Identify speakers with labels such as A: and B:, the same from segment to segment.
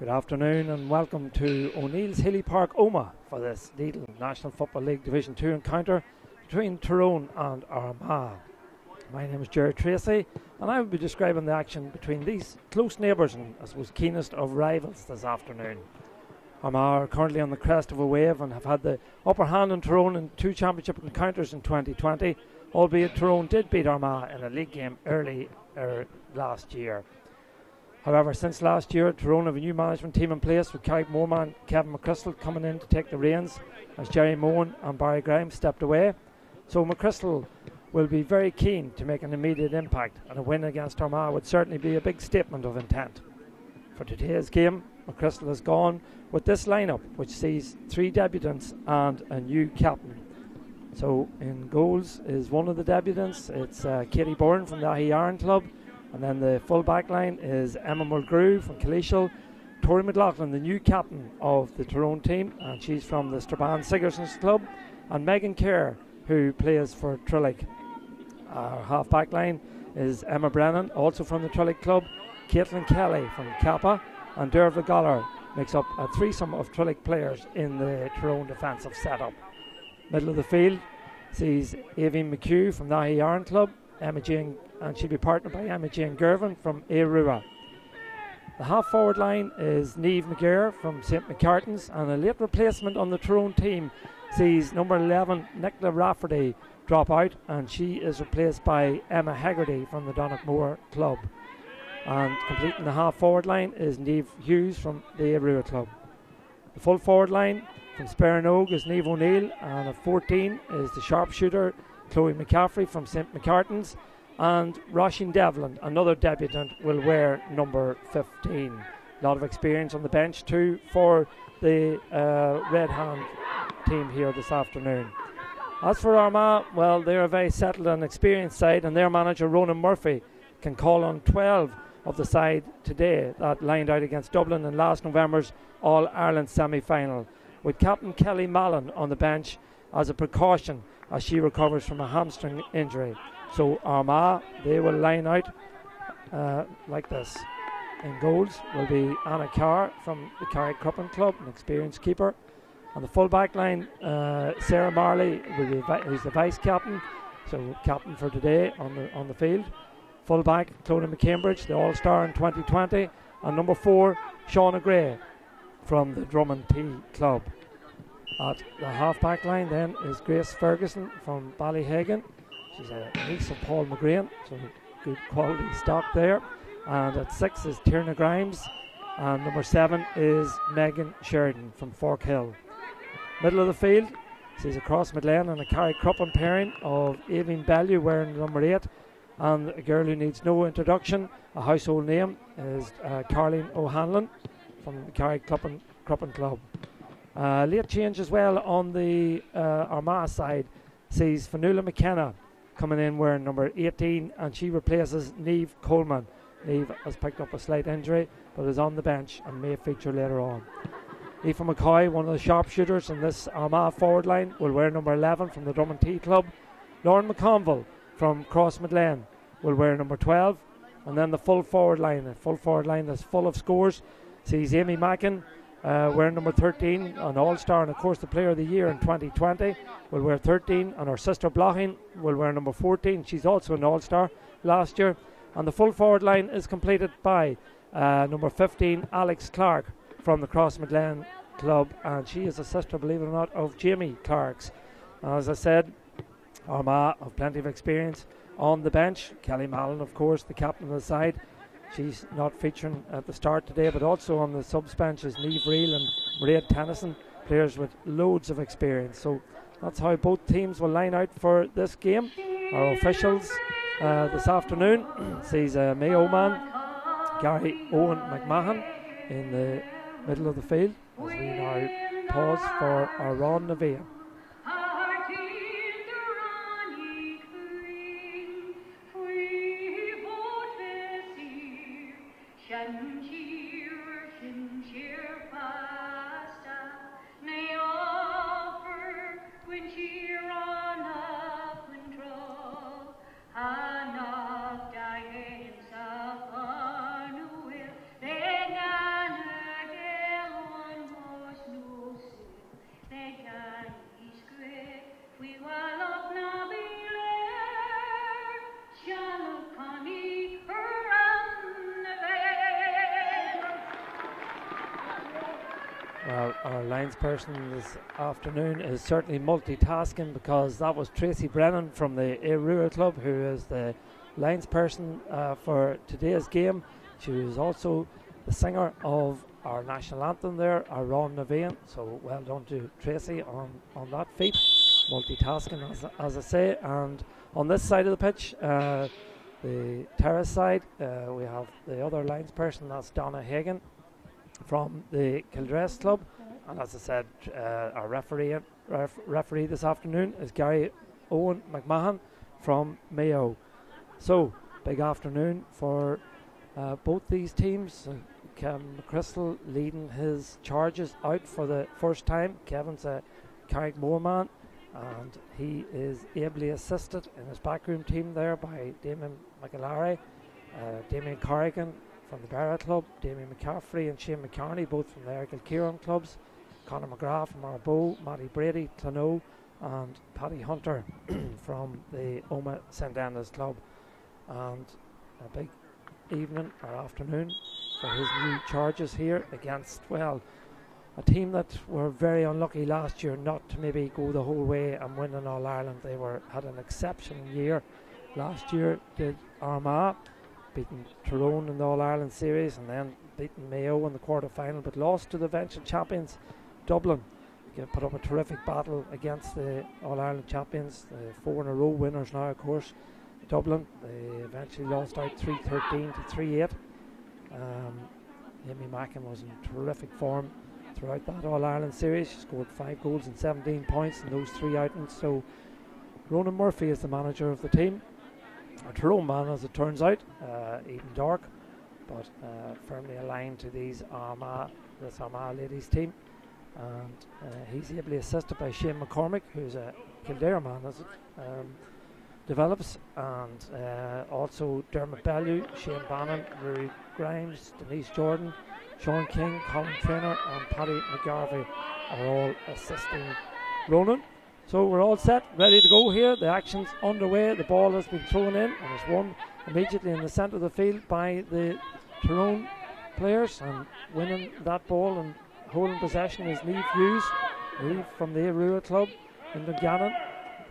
A: Good afternoon and welcome to O'Neill's Hilly Park, Omagh, for this Lidl National Football League Division 2 encounter between Tyrone and Armagh. My name is Gerard Tracy and I will be describing the action between these close neighbours and, I suppose, keenest of rivals this afternoon. Armagh are currently on the crest of a wave and have had the upper hand in Tyrone in two championship encounters in 2020, albeit Tyrone did beat Armagh in a league game earlier last year. However, since last year, Tyrone have a new management team in place with Carrick Moorman, Kevin McChrystal coming in to take the reins as Jerry Mohan and Barry Grimes stepped away. So McChrystal will be very keen to make an immediate impact, and a win against Armagh would certainly be a big statement of intent. For today's game, McChrystal has gone with this lineup, which sees three debutants and a new captain. So in goals is one of the debutants. It's Katie Byrne from the Ahey Iron Club. And then the full back line is Emma Mulgrew from Kaleeshall, Tori McLaughlin, the new captain of the Tyrone team, and she's from the Strabane Sigerson's club, and Megan Kerr, who plays for Trillick. Our half back line is Emma Brennan, also from the Trillick club, Caitlin Kelly from Kappa, and Dervla Goller makes up a threesome of Trillick players in the Tyrone defensive setup. Middle of the field sees Avine McHugh from the Ahey Iron Club, Emma Jane, and she'll be partnered by Emma Jane Gervin from Airua. The half forward line is Niamh McGear from St McCartans, and a late replacement on the Tyrone team sees number 11 Nicola Rafferty drop out, and she is replaced by Emma Hegarty from the Donaghmore club. And completing the half forward line is Niamh Hughes from the Airua club. The full forward line from Sperrinogue is Niamh O'Neill, and at 14 is the sharpshooter Chloe McCaffrey from St McCartans, and Roisin Devlin, another debutant, will wear number 15. A lot of experience on the bench too for the Red Hand team here this afternoon. As for Armagh, well, they're a very settled and experienced side, and their manager Ronan Murphy can call on 12 of the side today that lined out against Dublin in last November's All-Ireland semi-final, with Captain Kelly Mallon on the bench as a precaution as she recovers from a hamstring injury. So Armagh, they will line out like this. In goals will be Anna Carr from the Carrick Cruppen Club, an experienced keeper. On the full back line, Sarah Marley will be who's the vice captain, so captain for today on the field. Full back, Clodagh McCambridge, the All-Star in 2020, and number 4, Shauna Gray from the Drummond T Club. At the half-back line then is Grace Ferguson from Ballyhagan. She's a niece of Paul McGrain, so good quality stock there. And at 6 is Tierna Grimes, and number 7 is Megan Sheridan from Forkhill. Middle of the field sees a Cross Midland and a Carrick Cruppen pairing of Avine Bellew wearing number 8, and a girl who needs no introduction, a household name, is Caroline O'Hanlon from the Carrick Cruppen Club. Late change as well on the Armagh side sees Fanula McKenna coming in wearing number 18, and she replaces Niamh Coleman. Niamh has picked up a slight injury but is on the bench and may feature later on. Aoife McCoy, one of the sharpshooters in this Armagh forward line, will wear number 11 from the Drummond T Club. Lauren McConville from Cross Midland will wear number 12, and then the full forward line that's full of scores sees Amy Mackin wearing number 13, an All-Star and of course the Player of the Year in 2020, will wear 13, and her sister Blochin will wear number 14. She's also an All-Star last year. And the full forward line is completed by number 15, Alex Clark from the Cross Midland Club, and she is a sister, believe it or not, of Jamie Clark's. As I said, Armagh have plenty of experience on the bench. Kelly Mallon, of course, the captain of the side. She's not featuring at the start today, but also on the subs bench is Niamh Reel and Maria Tennyson, players with loads of experience. So that's how both teams will line out for this game. Our officials this afternoon sees May Oman, Gary Owen McMahon in the middle of the field as we now pause for our Ron Navea. linesperson this afternoon is certainly multitasking, because that was Tracy Brennan from the Arua Club, who is the linesperson for today's game. She was also the singer of our national anthem there, our Ron Navane. So well done to Tracy on that feat. Multitasking, as I say. And on this side of the pitch, the terrace side, we have the other linesperson, that's Donna Hagan from the Kildress Club. And as I said, our referee this afternoon is Gary Owen McMahon from Mayo. So, big afternoon for both these teams. Kevin McChrystal leading his charges out for the first time. Kevin's a Carrickmore man, and he is ably assisted in his backroom team there by Damien McAlary, Damien Corrigan from the Barra Club, Damien McCaffrey and Shane McCarney, both from the Errigal Kieran clubs, Conor McGrath from Arboe, Matty Brady, Clonot, and Paddy Hunter from the Oma St Enda's Club. And a big evening or afternoon for his new charges here against, well, a team that were very unlucky last year not to maybe go the whole way and win in All Ireland. They had an exceptional year last year, did Armagh, beating Tyrone in the All Ireland series, and then beating Mayo in the quarter final, but lost to the eventual champions Dublin. They put up a terrific battle against the All Ireland champions, the 4 in a row winners now, of course, Dublin. They eventually lost out 3-13 to 3-8. Amy Mackin was in terrific form throughout that All Ireland series. She scored 5 goals and 17 points in those 3 outings. So Ronan Murphy is the manager of the team. A Tyrone man, as it turns out, even dark, but firmly aligned to this Armagh ladies team. And he's ably assisted by Shane McCormick, who's a Kildare man, as it develops, and also Dermot Bellew, Shane Bannon, Rory Grimes, Denise Jordan, Sean King, Colin Traynor and Paddy McGarvey are all assisting Ronan. So we're all set, ready to go here. The action's underway. The ball has been thrown in and is won immediately in the centre of the field by the Tyrone players, and winning that ball and holding possession is Niamh Hughes. Niamh from the Arua Club in Dungannon.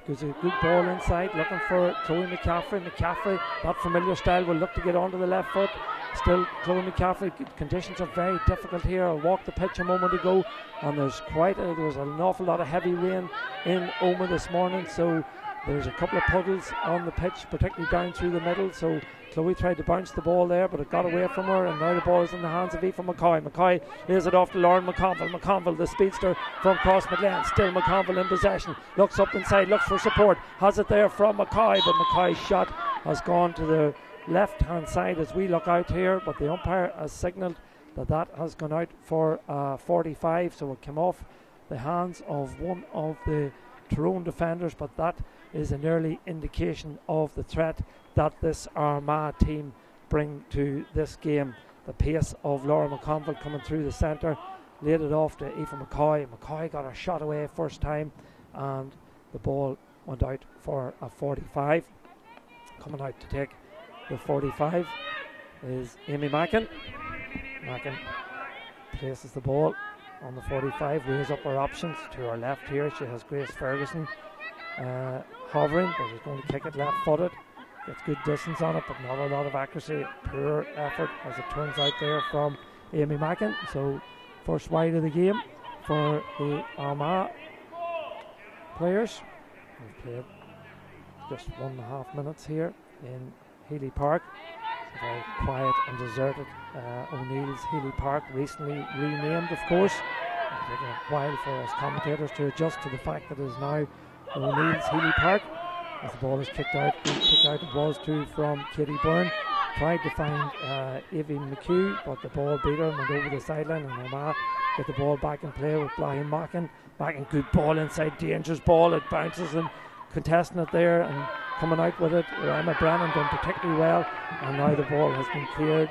A: Gives a good ball inside, looking for Chloe McCaffrey. McCaffrey, that familiar style, will look to get onto the left foot. Still Chloe McCaffrey. Conditions are very difficult here. I walked the pitch a moment ago, and there was an awful lot of heavy rain in Oma this morning, so there's a couple of puddles on the pitch, particularly down through the middle. So Chloe tried to bounce the ball there, but it got away from her, and now the ball is in the hands of Aoife McCoy. McCoy lays it off to Lauren McConville. McConville, the speedster from Crossmaglen. Still McConville in possession. Looks up inside, looks for support. Has it there from McCoy, but McCoy's shot has gone to the left-hand side as we look out here, but the umpire has signalled that has gone out for 45, so it came off the hands of one of the Tyrone defenders, but that is an early indication of the threat that this Armagh team bring to this game. The pace of Laura McConville coming through the centre, laid it off to Aoife McCoy. McCoy got her shot away first time, and the ball went out for a 45. Coming out to take the 45 is Amy Mackin. Mackin places the ball on the 45, weighs up her options. To her left here she has Grace Ferguson hovering, but is going to kick it left footed. Gets good distance on it, but not a lot of accuracy. Poor effort, as it turns out, there from Amy Mackin. So first wide of the game for the Armagh players. We've played just 1.5 minutes here in Healy Park. It's a very quiet and deserted O'Neill's Healy Park, recently renamed, of course. It's taken a while for us commentators to adjust to the fact that it is now O'Neill's Healy Park. As the ball is kicked out, it was too from Katie Byrne. Tried to find Evie McHugh, but the ball beat her and went over the sideline, and Armagh get the ball back in play with Blahin Mackin. Mackin, good ball inside, dangerous ball. It bounces and contesting it there and coming out with it. Emma Brennan done particularly well, and now the ball has been cleared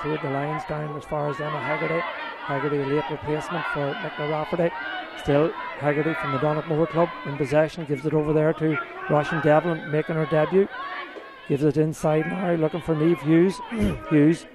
A: the lines down as far as Emma Haggerty, a late replacement for Nicola Rafferty. Still Haggerty from the Donegal Club in possession, gives it over there to Roshan Devlin, making her debut. Gives it inside now, looking for Niamh Hughes. Hughes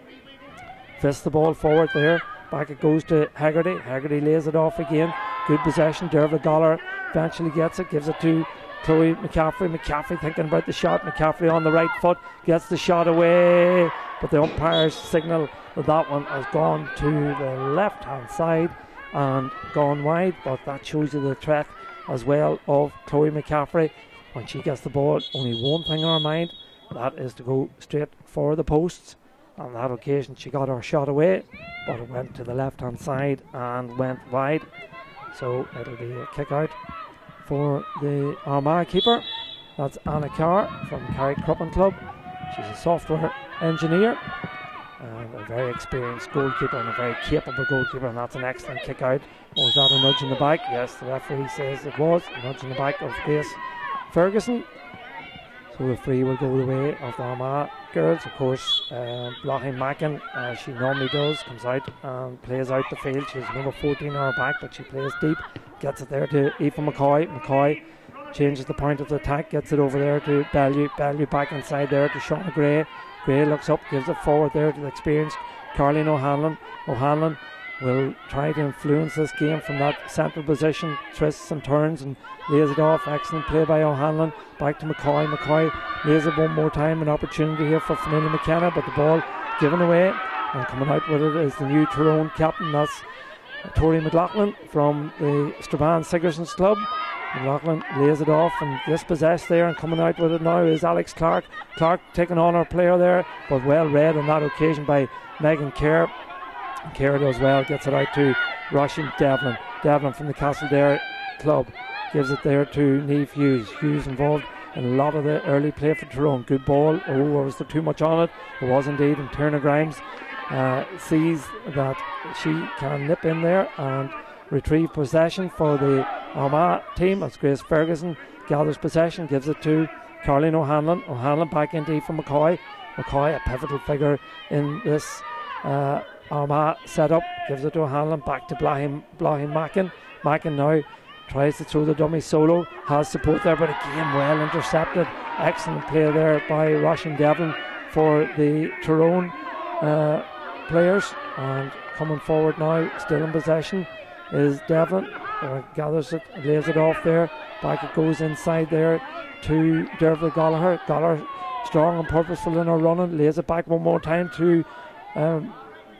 A: fists the ball forward there Back it goes to Haggerty. Haggerty lays it off again. Good possession. Derva Dollar eventually gets it. Gives it to Chloe McCaffrey. McCaffrey thinking about the shot. McCaffrey on the right foot. Gets the shot away. But the umpires signal that one has gone to the left hand side and gone wide. But that shows you the threat as well of Chloe McCaffrey. When she gets the ball, only one thing on her mind. That is to go straight for the posts. On that occasion she got her shot away, but it went to the left hand side and went wide. So it'll be a kick out for the Armagh keeper. That's Anna Carr from Carrick Cruppin Club. She's a software engineer and a very experienced goalkeeper and a very capable goalkeeper, and that's an excellent kick out. Was that a nudge in the back? Yes, the referee says it was a nudge in the back of Grace Ferguson. So the free will go the way of the Armagh girls. Of course, Blocking Mackin, as she normally does, comes out and plays out the field. She's number 14 on her back, but she plays deep. Gets it there to Aoife McCoy. McCoy changes the point of the attack, gets it over there to Bellew. Bellew back inside there to Shauna Gray. Gray looks up, gives it forward there to the experienced Caroline O'Hanlon. O'Hanlon will try to influence this game from that central position, twists and turns and lays it off. Excellent play by O'Hanlon. Back to McCoy. McCoy lays it one more time. An opportunity here for Fionnuala McKenna, but the ball given away, and coming out with it is the new Tyrone captain. That's Tori McLaughlin from the Strabane Sigerson's club. McLaughlin lays it off and dispossessed there, and coming out with it now is Alex Clark. Clark taking on her player there, but well read on that occasion by Megan Kerr. Kerr does well, gets it out to Roisin Devlin. Devlin from the Castledare club gives it there to Niamh Hughes. Hughes involved in a lot of the early play for Tyrone. Good ball. Oh, was there too much on it? There was indeed, and Tierna Grimes sees that she can nip in there and retrieve possession for the Armagh team as Grace Ferguson gathers possession, gives it to Caroline O'Hanlon. O'Hanlon back into Aoife McCoy. McCoy, a pivotal figure in this Armagh setup, gives it to O'Hanlon, back to Blahim Mackin. Mackin now tries to throw the dummy solo, has support there, but again well intercepted. Excellent play there by Roisin Devlin for the Tyrone players. And coming forward now, still in possession, is Devlin. Gathers it, lays it off there. Back it goes inside there to Derva Gallagher. Gallagher strong and purposeful in her running, lays it back one more time to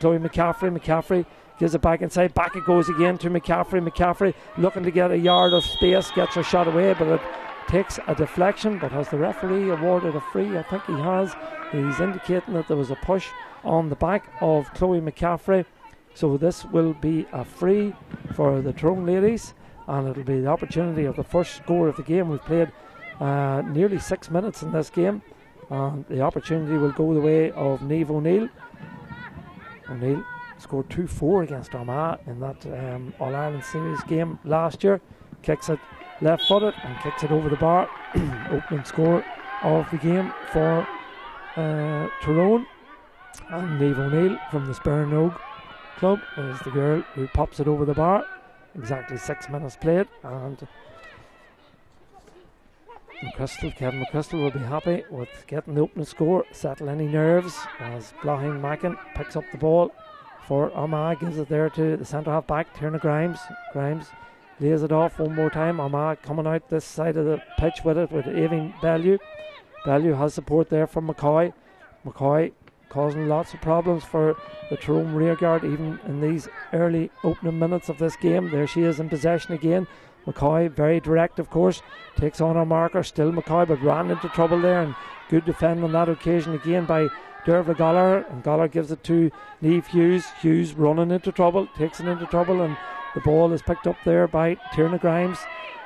A: Chloe McCaffrey. McCaffrey gives it back inside. Back it goes again to McCaffrey. McCaffrey looking to get a yard of space, gets her shot away, but it takes a deflection. But has the referee awarded a free? I think he has. He's indicating that there was a push on the back of Chloe McCaffrey. So this will be a free for the Tyrone ladies, and it'll be the opportunity of the first score of the game. We've played nearly 6 minutes in this game, and the opportunity will go the way of Niamh O'Neill. O'Neill scored 2-4 against Armagh in that All-Ireland Series game last year. Kicks it left-footed and kicks it over the bar. Opening score of the game for Tyrone. And Niamh O'Neill from the Spernogue club is the girl who pops it over the bar. Exactly 6 minutes played, and Kevin McChrystal will be happy with getting the opening score, settle any nerves as Blahing Mackin picks up the ball for Armagh, gives it there to the centre half back, Tierna Grimes. Grimes lays it off one more time. Armagh coming out this side of the pitch with it, with Aoife Bellew. Bellew has support there from McCoy. McCoy causing lots of problems for the Tyrone rearguard even in these early opening minutes of this game. There she is in possession again. McCoy, very direct of course, takes on her marker, still McCoy, but ran into trouble there, and good defend on that occasion again by Derva Gallagher, and Gallagher gives it to Niamh Hughes. Hughes running into trouble, takes it into trouble, and the ball is picked up there by Tierna Grimes.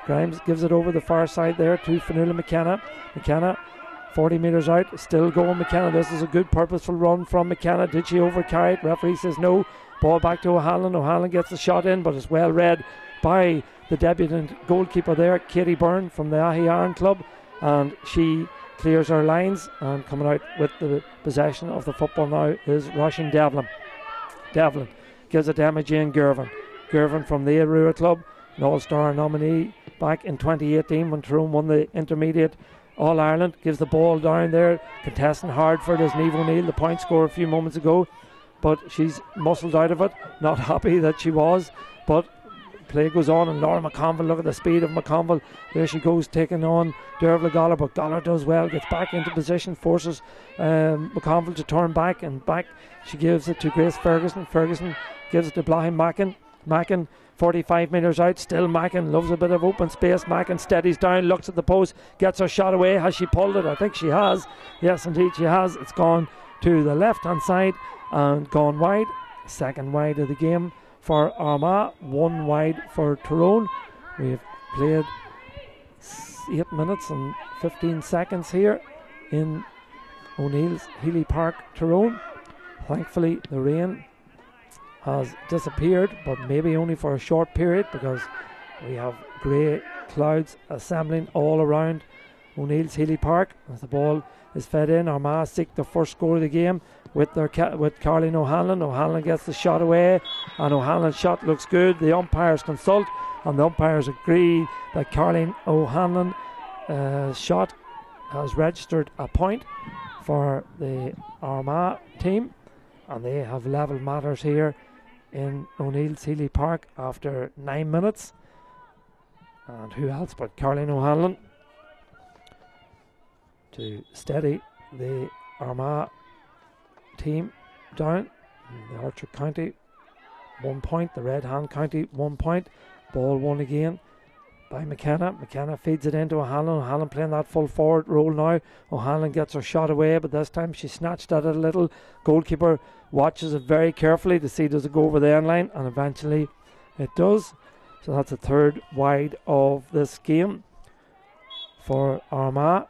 A: Grimes gives it over the far side there to Fionnuala McKenna. McKenna 40 metres out, still going McKenna. This is a good purposeful run from McKenna. Did she overcarry it? Referee says no. Ball back to O'Hanlon. O'Hanlon gets the shot in, but it's well read by the debutant goalkeeper there, Katie Byrne from the Ahi Iron Club, and she clears her lines. And coming out with the possession of the football now is Roisin Devlin. Devlin gives it to Emma Jane Girvan. Girvan from the Arua Club, an All-Star nominee back in 2018 when Tyrone won the intermediate All-Ireland. Gives the ball down there, contesting hard for it is Niamh O'Neill, the point scorer a few moments ago. but she's muscled out of it. Not happy that she was, but play goes on, and Laura McConville, look at the speed of McConville. There she goes, taking on Dervla Goller, but Goller does well, gets back into position, forces McConville to turn back, and back she gives it to Grace Ferguson. Ferguson gives it to Blahin Mackin. Mackin 45 metres out, still Mackin loves a bit of open space. Mackin steadies down, looks at the post, gets her shot away. Has she pulled it? I think she has. Yes, indeed she has. It's gone to the left hand side and gone wide. Second wide of the game for Armagh, one wide for Tyrone. We've played 8 minutes and 15 seconds here in O'Neill's Healy Park, Tyrone. Thankfully the rain has disappeared, but maybe only for a short period, because we have grey clouds assembling all around O'Neill's Healy Park as the ball is fed in. Armagh seek the first score of the game with Caroline O'Hanlon. O'Hanlon gets the shot away, and O'Hanlon's shot looks good. The umpires consult, and the umpires agree that Caroline O'Hanlon's shot has registered a point for the Armagh team, and they have level matters here in O'Neill's Healy Park after 9 minutes. And who else but Caroline O'Hanlon to steady the Armagh team down. The Archer County 1 point, the Red Hand County 1 point. Ball won again by McKenna. McKenna feeds it into O'Hanlon. O'Hanlon playing that full forward role now. O'Hanlon gets her shot away, but this time she snatched at it a little. Goalkeeper watches it very carefully to see does it go over the end line, and eventually it does. So that's the third wide of this game for Armagh.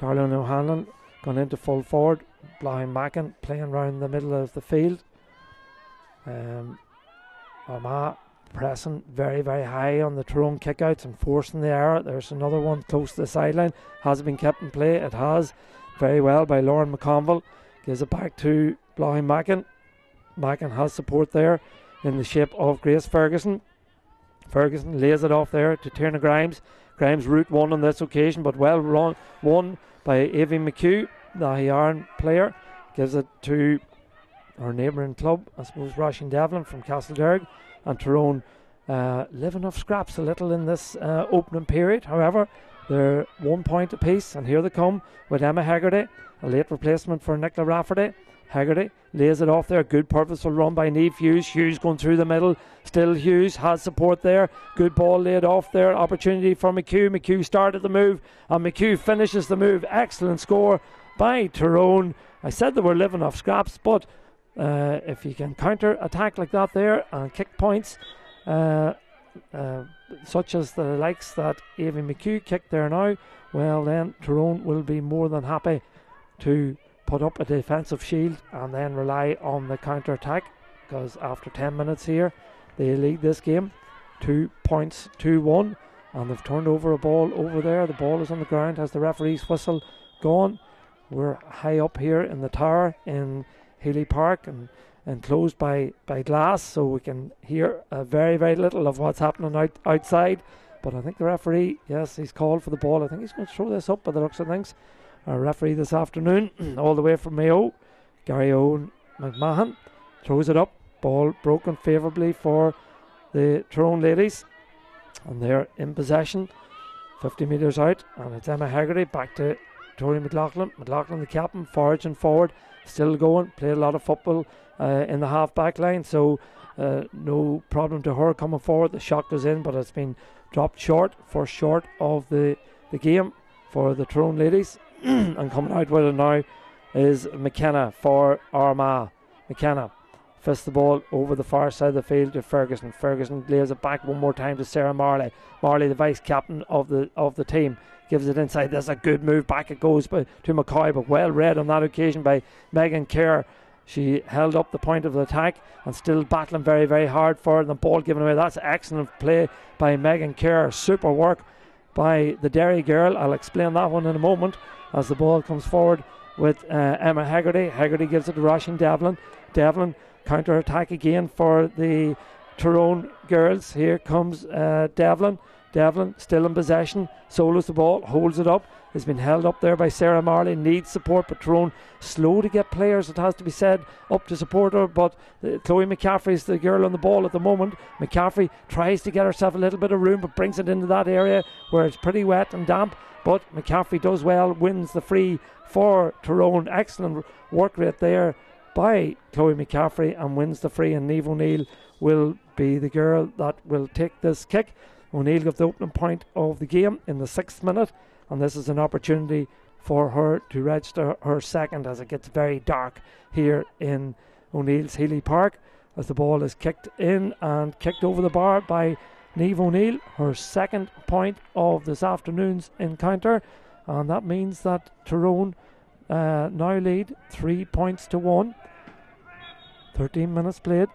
A: Caroline O'Hanlon gone into full forward. Blahin Mackin playing around the middle of the field. Armagh pressing very, very high on the Tyrone kickouts and forcing the error. There's another one close to the sideline. Has it been kept in play? It has. Very well by Lauren McConville. Gives it back to Blahin Mackin. Mackin has support there in the shape of Grace Ferguson. Ferguson lays it off there to Tierna Grimes. Grimes route one on this occasion, but well won by Avi McHugh, the Hyarn player. Gives it to our neighbouring club, I suppose, Roisin Devlin from Castlederg. And Tyrone living off scraps a little in this opening period. However, they're 1 point apiece, and here they come with Emma Hegarty, a late replacement for Nicola Rafferty. Hegarty lays it off there. Good purposeful run by Niamh Hughes. Hughes going through the middle. Still Hughes has support there. Good ball laid off there. Opportunity for McHugh. McHugh started the move, and McHugh finishes the move. Excellent score by Tyrone. I said they were living off scraps, but if you can counter attack like that there and kick points, such as the likes that Avi McHugh kicked there now, well then Tyrone will be more than happy to put up a defensive shield and then rely on the counter attack, because after 10 minutes here they lead this game 2 points, 2-1, and they've turned over a ball over there. The ball is on the ground. Has the referee's whistle gone? We're high up here in the tower in Healy Park and enclosed by glass, so we can hear very, very little of what's happening outside. But I think the referee, yes, he's called for the ball. I think he's going to throw this up by the looks of things. Our referee this afternoon, all the way from Mayo, Gary Owen McMahon, throws it up. Ball broken favourably for the Tyrone ladies, and they're in possession 50 metres out, and it's Emma Hegarty back to Tori McLaughlin. McLaughlin, the captain, foraging forward, still going, played a lot of football in the half back line, so no problem to her coming forward. The shot goes in, but it's been dropped short of the game for the Tyrone ladies. And coming out with it now is McKenna for Armagh. McKenna fists the ball over the far side of the field to Ferguson. Ferguson lays it back one more time to Sarah Marley. Marley, the vice captain of the team, gives it inside. There's a good move back. It goes to McCoy, but well read on that occasion by Megan Kerr. She held up the point of the attack and still battling very, very hard for it. And the ball given away. That's excellent play by Megan Kerr. Super work by the Derry girl. I'll explain that one in a moment as the ball comes forward with Emma Hegarty. Hegarty gives it to Roisin Devlin. Devlin counter attack again for the Tyrone girls. Here comes Devlin. Devlin still in possession, solos the ball, holds it up, has been held up there by Sarah Marley, needs support, but Tyrone slow to get players, it has to be said, up to support her, but Chloe McCaffrey is the girl on the ball at the moment. McCaffrey tries to get herself a little bit of room, but brings it into that area where it's pretty wet and damp, but McCaffrey does well, wins the free for Tyrone. Excellent work rate there by Chloe McCaffrey, and wins the free, and Niamh O'Neill will be the girl that will take this kick. O'Neill got the opening point of the game in the 6th minute, and this is an opportunity for her to register her second as it gets very dark here in O'Neill's Healy Park, as the ball is kicked in and kicked over the bar by Niamh O'Neill, her second point of this afternoon's encounter, and that means that Tyrone now lead 3 points to 1. 13 minutes played.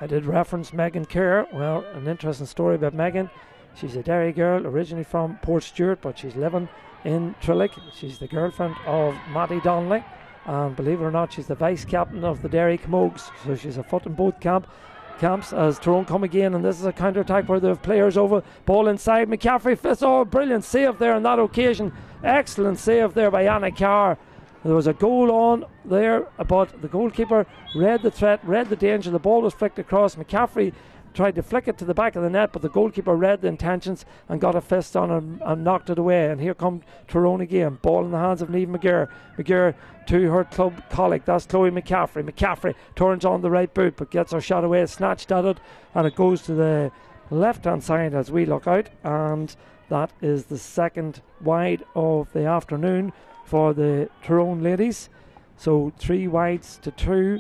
A: I did reference Megan Kerr. Well, an interesting story about Megan. She's a Derry girl, originally from Port Stewart, but she's living in Trillick. She's the girlfriend of Matty Donnelly, and believe it or not, she's the vice captain of the Derry Camogues, so she's a foot in both camps as Tyrone come again, and this is a counter-attack where they have players over, ball inside, McCaffrey fits, brilliant save there on that occasion, excellent save there by Anna Carr. There was a goal on there, but the goalkeeper read the threat, read the danger, the ball was flicked across, McCaffrey tried to flick it to the back of the net, but the goalkeeper read the intentions and got a fist on him and knocked it away. And here come Tyrone again, ball in the hands of Niamh McGirr to her club colleague, that's Chloe McCaffrey turns on the right boot but gets her shot away, snatched at it, and it goes to the left hand side as we look out, and that is the second wide of the afternoon for the Tyrone ladies. So 3 wides to 2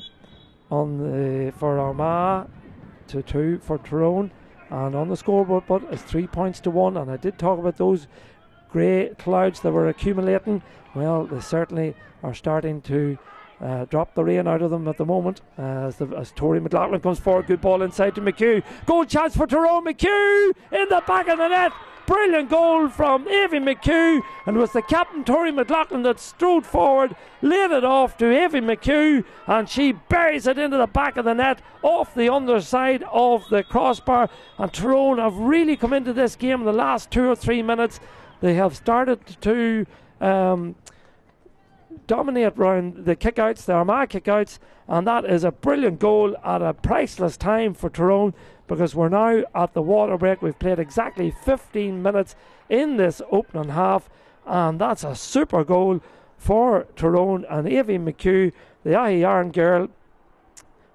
A: for Armagh, to 2 for Tyrone, and on the scoreboard but it's 3 points to 1. And I did talk about those grey clouds that were accumulating. Well, they certainly are starting to drop the rain out of them at the moment, as Tori McLaughlin comes forward. Good ball inside to McHugh, goal chance for Tyrone. McHugh in the back of the net, brilliant goal from Aoibhinn McHugh, and it was the captain Tori McLaughlin that strode forward, laid it off to Aoibhinn McHugh, and she buries it into the back of the net off the underside of the crossbar. And Tyrone have really come into this game in the last 2 or 3 minutes. They have started to dominate round the kickouts, the Armagh kickouts, and that is a brilliant goal at a priceless time for Tyrone, because we're now at the water break. We've played exactly 15 minutes in this opening half, and that's a super goal for Tyrone. And Aoibhinn McHugh, the Ahiarn girl,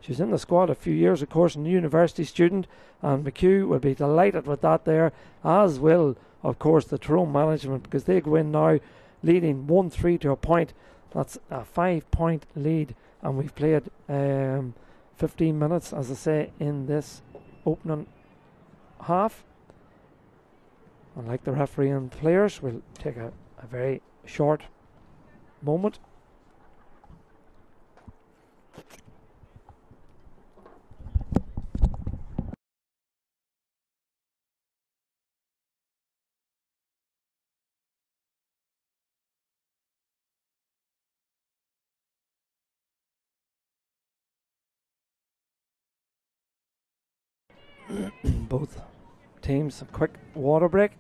A: she's in the squad a few years, of course, and a university student, and McHugh will be delighted with that there, as will, of course, the Tyrone management, because they go in now leading 1-3 to a point. That's a 5-point lead, and we've played 15 minutes, as I say, in this opening half. And like the referee and players, we'll take a very short moment. Both teams a quick water break.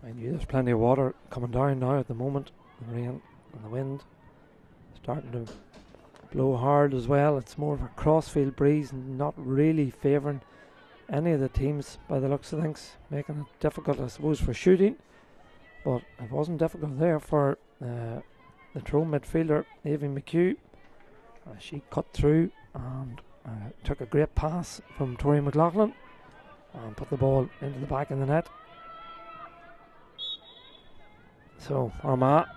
A: I knew there's plenty of water coming down now at the moment. The rain and the wind starting to blow hard as well. It's more of a crossfield breeze and not really favouring any of the teams by the looks of things, making it difficult, I suppose, for shooting. But it wasn't difficult there for the Tyrone midfielder Aoibhinn McHugh. She cut through and took a great pass from Tori McLaughlin and put the ball into the back of the net. So Armagh,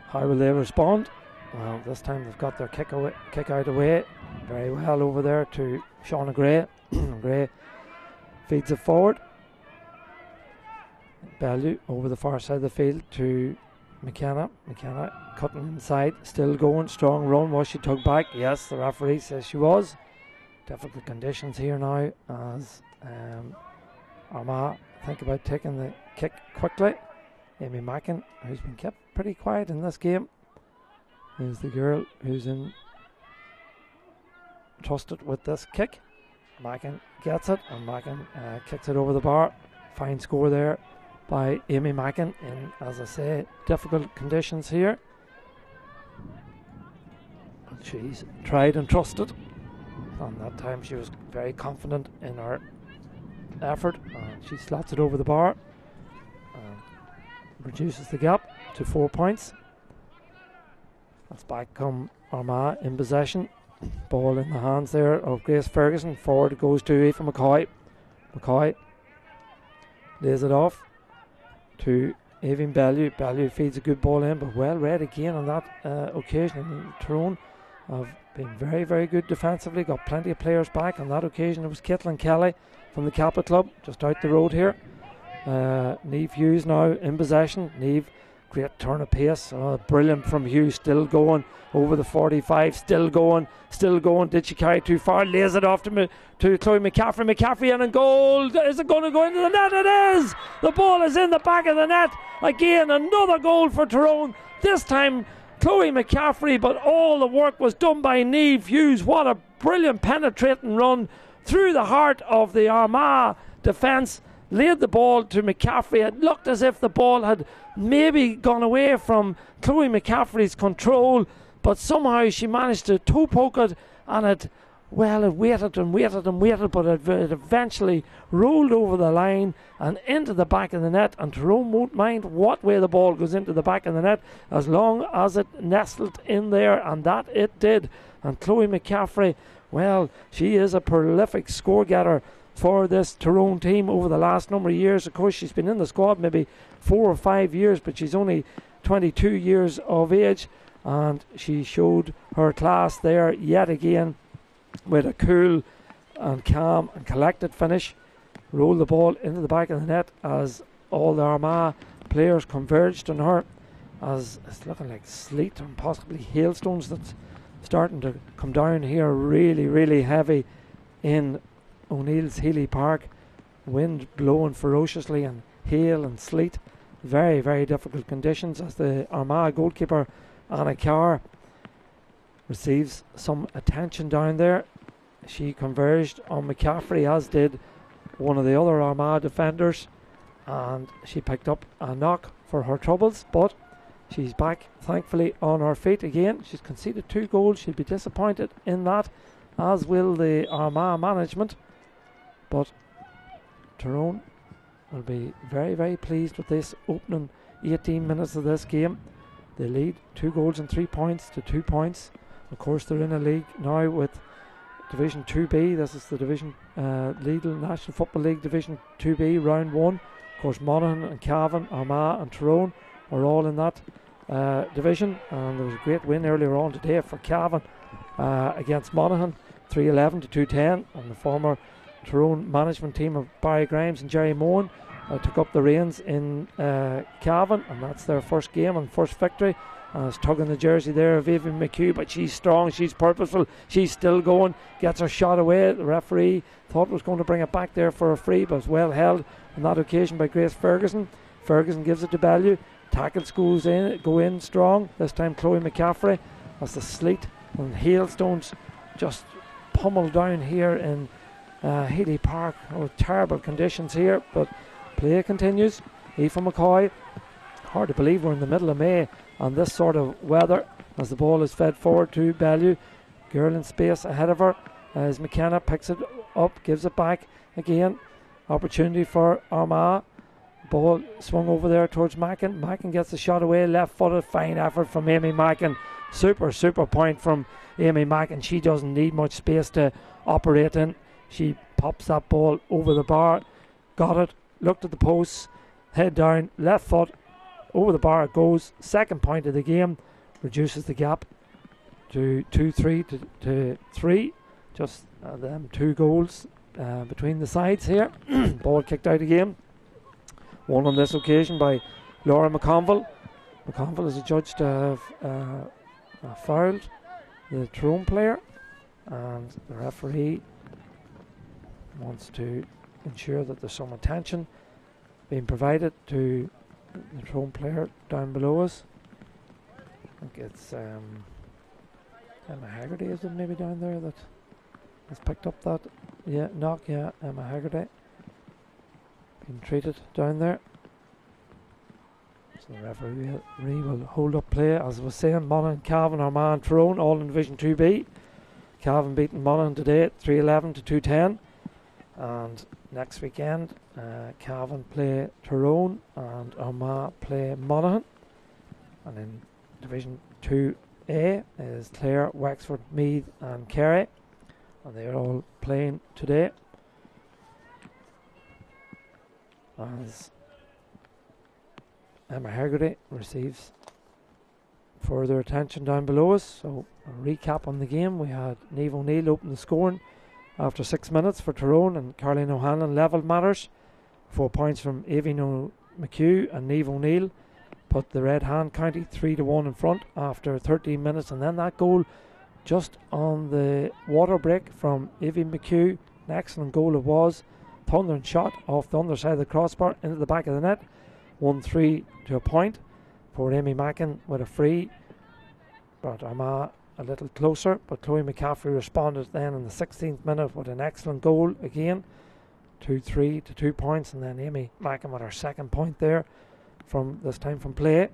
A: how will they respond? Well, this time they've got their kick out away very well over there to Shauna Gray. Gray feeds it forward. Bellew over the far side of the field to McKenna. McKenna cutting inside, still going, strong run. Was she tugged back? Yes, the referee says she was. Difficult conditions here now as Armagh think about taking the kick quickly. Amy Mackin, who's been kept pretty quiet in this game, is the girl who's in trusted with this kick. Mackin gets it, and Mackin kicks it over the bar. Fine score there by Amy Mackin in, as I say, difficult conditions here. But she's tried and trusted, and that time she was very confident in her effort, and she slots it over the bar and reduces the gap to 4 points. That's back come Armagh in possession. Ball in the hands there of Grace Ferguson. Forward it goes to Aoife McCoy. McCoy lays it off to Avon Bellew. Bellew feeds a good ball in, but well read again on that occasion. And Tyrone have been very, very good defensively. Got plenty of players back. On that occasion it was Caitlin Kelly from the Kappa Club, just out the road here. Niamh Hughes now in possession. Niamh, great turn of pace. Brilliant from Hughes, still going over the 45, still going. Did she carry too far? Lays it off to Chloe McCaffrey. McCaffrey in and goal. Is it going to go into the net? It is! The ball is in the back of the net. Again, another goal for Tyrone. This time Chloe McCaffrey, but all the work was done by Niamh Hughes. What a brilliant penetrating run through the heart of the Armagh defence. Laid the ball to McCaffrey. It looked as if the ball had maybe gone away from Chloe McCaffrey's control, but somehow she managed to toe poke it, and it waited and waited and waited, but it eventually rolled over the line and into the back of the net. And Tyrone won't mind what way the ball goes into the back of the net as long as it nestled in there, and that it did. And Chloe McCaffrey, well, she is a prolific score getter for this Tyrone team over the last number of years. Of course, she's been in the squad maybe 4 or 5 years, but she's only 22 years of age, and she showed her class there yet again with a cool and calm and collected finish. Rolled the ball into the back of the net as all the Armagh players converged on her, as it's looking like sleet and possibly hailstones that's starting to come down here really, really heavy in O'Neill's Healy Park. Wind blowing ferociously and hail and sleet. Very, very difficult conditions as the Armagh goalkeeper Anna Carr receives some attention down there. She converged on McCaffrey, as did one of the other Armagh defenders, and she picked up a knock for her troubles, but she's back thankfully on her feet again. She's conceded 2 goals. She'll be disappointed in that, as will the Armagh management, but Tyrone will be very, very pleased with this opening 18 minutes of this game. They lead 2 goals and 3 points to 2 points. Of course, they're in a league now with Division 2B. This is the Division Lidl National Football League Division 2B round 1. Of course, Monaghan and Cavan, Armagh and Tyrone are all in that division, and there was a great win earlier on today for Cavan against Monaghan, 3-11 to 2-10, and the former Tyrone management team of Barry Grimes and Jerry Mohan took up the reins in Cavan, and that's their first game and first victory. It's tugging the jersey there of Avon McHugh, but she's strong, she's purposeful, she's still going, gets her shot away. The referee thought was going to bring it back there for a free, but it's well held on that occasion by Grace Ferguson. Ferguson gives it to Bellew. Tackles go in strong. This time Chloe McCaffrey, as the sleet and hailstones just pummel down here in Healy Park. Oh, terrible conditions here, but play continues. Aoife McCoy, hard to believe we're in the middle of May and this sort of weather, as the ball is fed forward to Bellew. Girl in space ahead of her as McKenna picks it up, gives it back again. Opportunity for Armagh. Ball swung over there towards Mackin. Mackin gets the shot away, left footed. Fine effort from Amy Mackin. Super point from Amy Mackin. She doesn't need much space to operate in. She pops that ball over the bar, got it, looked at the posts, head down, left foot, over the bar it goes. Second point of the game, reduces the gap to 2-3 to 3. Just them 2 goals between the sides here. Ball kicked out again. One on this occasion by Laura McConville. McConville is adjudged to have fouled the Tyrone player, and the referee wants to ensure that there's some attention being provided to the Tyrone player down below us. I think it's Emma Haggerty, is it maybe down there, that has picked up that knock, Emma Haggerty being treated down there. So the referee will hold up play. As I was saying, Monaghan, Cavan, Armagh and Tyrone all in Division 2B. Cavan beating Monaghan today 311 to 210. And next weekend, Cavan play Tyrone and Armagh play Monaghan. And in Division 2A is Clare, Wexford, Meath and Kerry. And they are all playing today. As Emma Haggerty receives further attention down below us. So a recap on the game. We had Niamh O'Neill open the scoring after 6 minutes for Tyrone, and Caroline O'Hanlon levelled matters. 4 points from Aoibhinn McHugh and Niamh O'Neill put the Red Hand County 3-1 in front after 13 minutes, and then that goal just on the water break from Aoibhinn McHugh, an excellent goal it was. Thundering shot off the underside of the crossbar into the back of the net. 1-3 to a point for Amy Mackin with a free. Brought Armagh a little closer, but Chloe McCaffrey responded then in the 16th minute with an excellent goal again. 2-3 to 2 points, and then Amy Mackin with her second point there from this time from play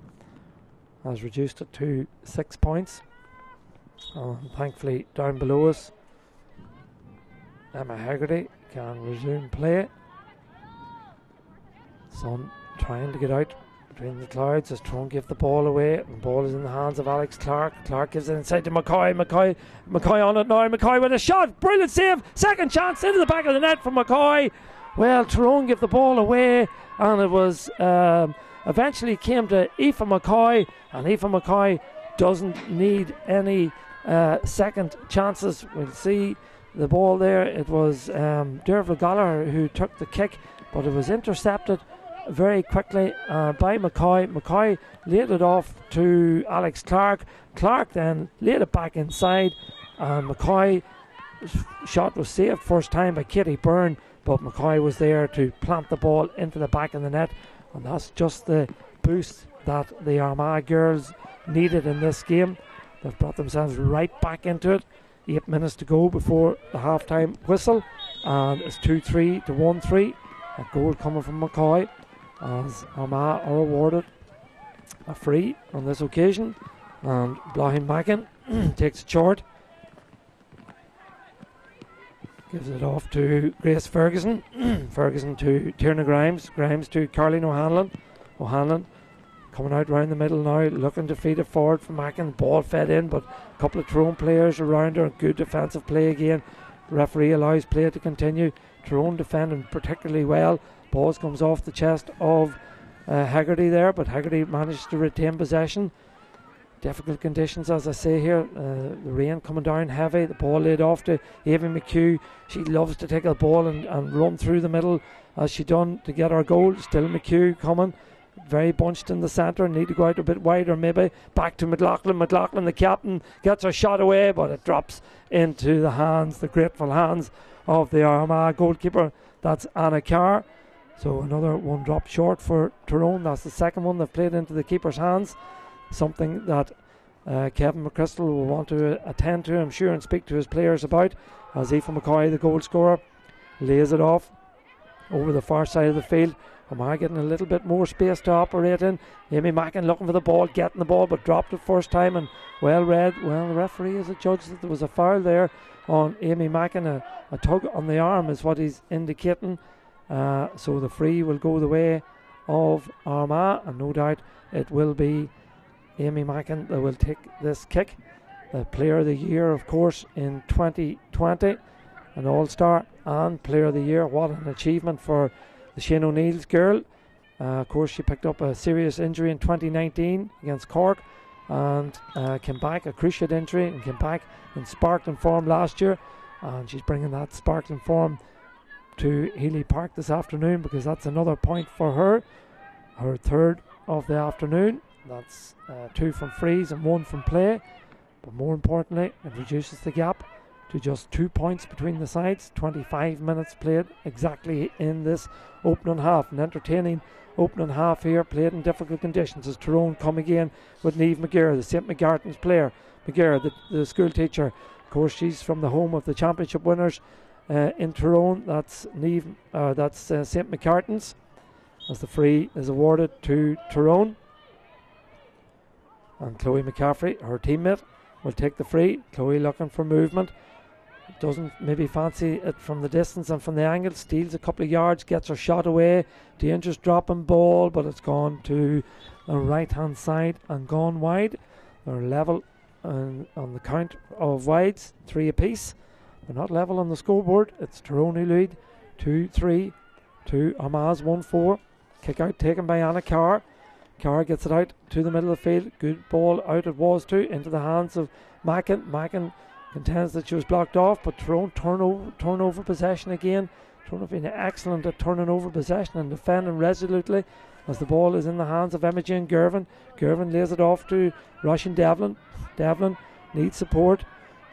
A: has reduced it to 6 points. Thankfully down below us, Emma Haggerty can resume play. Sun trying to get out between the clouds as Tyrone give the ball away. The ball is in the hands of Alex Clark. Clark gives it inside to McCoy. McCoy on it now. McCoy with a shot. Brilliant save. Second chance into the back of the net from McCoy. Well, Tyrone give the ball away, and it was eventually came to Aoife McCoy, and Aoife McCoy doesn't need any second chances. We'll see the ball there. It was Derval Gallagher who took the kick, but it was intercepted very quickly by McCoy. McCoy laid it off to Alex Clark. Clark then laid it back inside, and McCoy's shot was saved first time by Katie Byrne, but McCoy was there to plant the ball into the back of the net, and that's just the boost that the Armagh girls needed in this game. They've brought themselves right back into it. 8 minutes to go before the half-time whistle, and it's 2-3 to 1-3. A goal coming from McCoy, as Armagh are awarded a free on this occasion, and Blahin Mackin takes it short, gives it off to Grace Ferguson. Ferguson to Tierna Grimes. Grimes to Caroline O'Hanlon. O'Hanlon coming out round the middle now, looking to feed it forward for Mackin. Ball fed in, but a couple of Tyrone players around her. Good defensive play again. The referee allows play to continue. Tyrone defending particularly well. Balls comes off the chest of Haggerty there, but Haggerty managed to retain possession. Difficult conditions, as I say here. The rain coming down heavy. The ball laid off to Aoibhinn McHugh. She loves to take the ball and run through the middle, as she done to get her goal. Still McHugh coming, very bunched in the centre. Need to go out a bit wider maybe. Back to McLaughlin. McLaughlin, the captain, gets her shot away, but it drops into the hands, the grateful hands of the Armagh goalkeeper. That's Anna Carr. So another one dropped short for Tyrone. That's the second one they've played into the keeper's hands. Something that Kevin McChrystal will want to attend to, I'm sure, and speak to his players about, as Aoife McCoy, the goal scorer, lays it off over the far side of the field. Am I getting a little bit more space to operate in? Amy Mackin looking for the ball, getting the ball, but dropped it first time, and well read. Well, the referee has adjudged that there was a foul there on Amy Mackin. A tug on the arm is what he's indicating. So the free will go the way of Armagh, and no doubt it will be Amy Mackin that will take this kick. The Player of the Year, of course, in 2020, an All-Star and Player of the Year. What an achievement for the Shane O'Neill's girl. Of course, she picked up a serious injury in 2019 against Cork, and came back, a cruciate injury, and came back in sparkling form last year, and she's bringing that sparkling form to Healy Park this afternoon, because that's another point for her third of the afternoon. That's 2 from frees and 1 from play, but more importantly, it reduces the gap to just 2 points between the sides. 25 minutes played exactly in this opening half, an entertaining opening half here, played in difficult conditions, as Tyrone come again with Niamh McGirr, the St McGarten's player. McGirr, the school teacher, of course, she's from the home of the championship winners, in Tyrone. That's St. McCartan's, as the free is awarded to Tyrone. And Chloe McCaffrey, her teammate, will take the free. Chloe looking for movement. Doesn't maybe fancy it from the distance and from the angle. Steals a couple of yards, gets her shot away. Dangerous dropping ball, but it's gone to the right hand side and gone wide. They're level on the count of wides, 3 apiece. They're not level on the scoreboard. It's Tyrone who lead 2-3 to Armagh's 1-4. Kick out taken by Anna Carr. Carr gets it out to the middle of the field. Good ball out it was to, into the hands of Mackin. Mackin contends that she was blocked off, but Tyrone turn over possession again. Tyrone have been excellent at turning over possession and defending resolutely, as the ball is in the hands of Imogen Girvan. Girvan lays it off to Russian Devlin. Devlin needs support.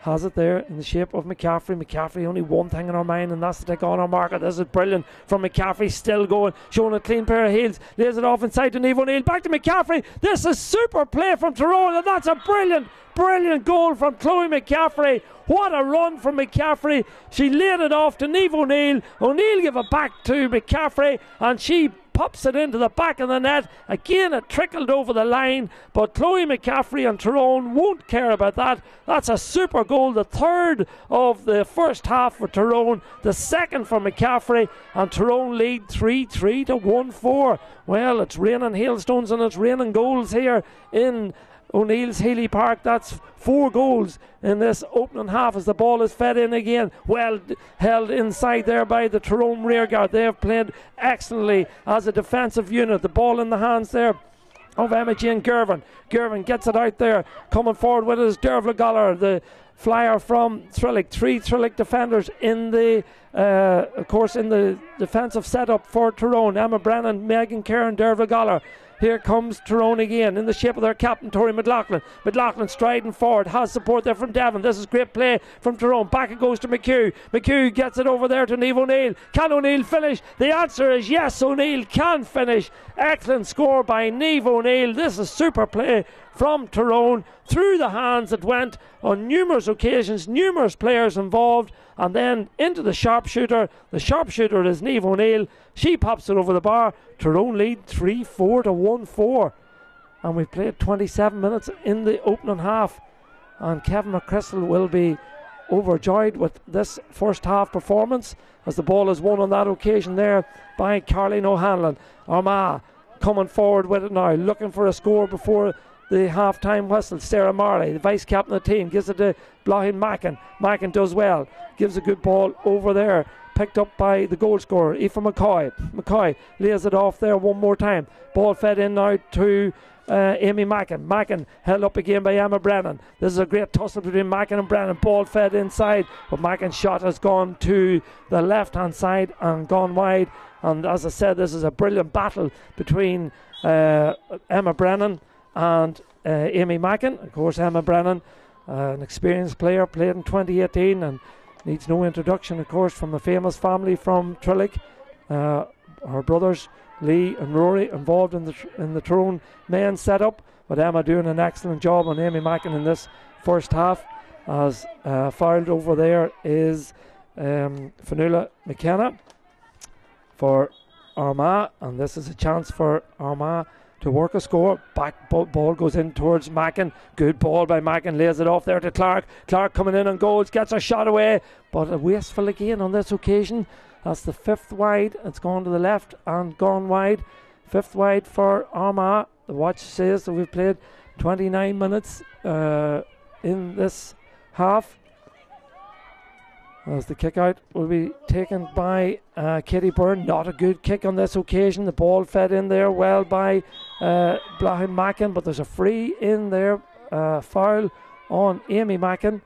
A: Has it there in the shape of McCaffrey. McCaffrey, only one thing in her mind, and that's to take on her marker. This is brilliant from McCaffrey, still going, showing a clean pair of heels. Lays it off inside to Niamh O'Neill. Back to McCaffrey. This is super play from Tyrone, and that's a brilliant goal from Chloe McCaffrey. What a run from McCaffrey. She laid it off to Niamh O'Neill. O'Neill gave it back to McCaffrey, and she pops it into the back of the net. Again, it trickled over the line, but Chloe McCaffrey and Tyrone won't care about that. That's a super goal, the third of the first half for Tyrone, the second for McCaffrey, and Tyrone lead 3-3 to 1-4. Well, it's raining hailstones and it's raining goals here in O'Neill's Healy Park. That's 4 goals in this opening half as the ball is fed in again. Well held inside there by the Tyrone rearguard. They have played excellently as a defensive unit. The ball in the hands there of Emma-Jane Girvan. Girvan gets it out there. Coming forward with it is Dervla Goller, the flyer from Thrillick. 3 Thrillick defenders in the of course in the defensive setup for Tyrone. Emma Brennan, Megan Kerr and Dervla Goller. Here comes Tyrone again in the shape of their captain, Tori McLaughlin. McLaughlin striding forward, has support there from Devon. This is great play from Tyrone. Back it goes to McHugh. McHugh gets it over there to Niamh O'Neill. Can O'Neill finish? The answer is yes, O'Neill can finish. Excellent score by Niamh O'Neill. This is super play from Tyrone. Through the hands it went on numerous occasions, numerous players involved, and then into the sharpshooter. The sharpshooter is Niamh O'Neill. She pops it over the bar. Tyrone lead 3-4 to 1-4. And we've played 27 minutes in the opening half. And Kevin McChrystal will be overjoyed with this first half performance, as the ball is won on that occasion there by Caroline O'Hanlon. Armagh coming forward with it now, looking for a score before the half-time whistle. Sarah Marley, the vice-captain of the team, gives it to Blahin Mackin. Mackin does well, gives a good ball over there, picked up by the goal scorer, Aoife McCoy. McCoy lays it off there one more time. Ball fed in now to Amy Mackin. Mackin held up again by Emma Brennan. This is a great tussle between Mackin and Brennan. Ball fed inside, but Mackin's shot has gone to the left-hand side and gone wide. And as I said, this is a brilliant battle between Emma Brennan and Amy Mackin. Of course, Emma Brennan, an experienced player, played in 2018 and needs no introduction, of course, from the famous family from Trillick. Her brothers Lee and Rory involved in the Tyrone men setup, but Emma doing an excellent job on Amy Mackin in this first half. As fouled over there is Fanula McKenna for Armagh, and this is a chance for Armagh to work a score. Back ball goes in towards Mackin. Good ball by Mackin, lays it off there to Clark. Clark coming in on goals, gets a shot away, but a wasteful again on this occasion. That's the 5th wide. It's gone to the left and gone wide. 5th wide for Armagh. The watch says that we've played 29 minutes in this half. As the kick out will be taken by Katie Byrne. Not a good kick on this occasion. The ball fed in there well by Blahin Mackin, but there's a free in there, foul on Amy Mackin.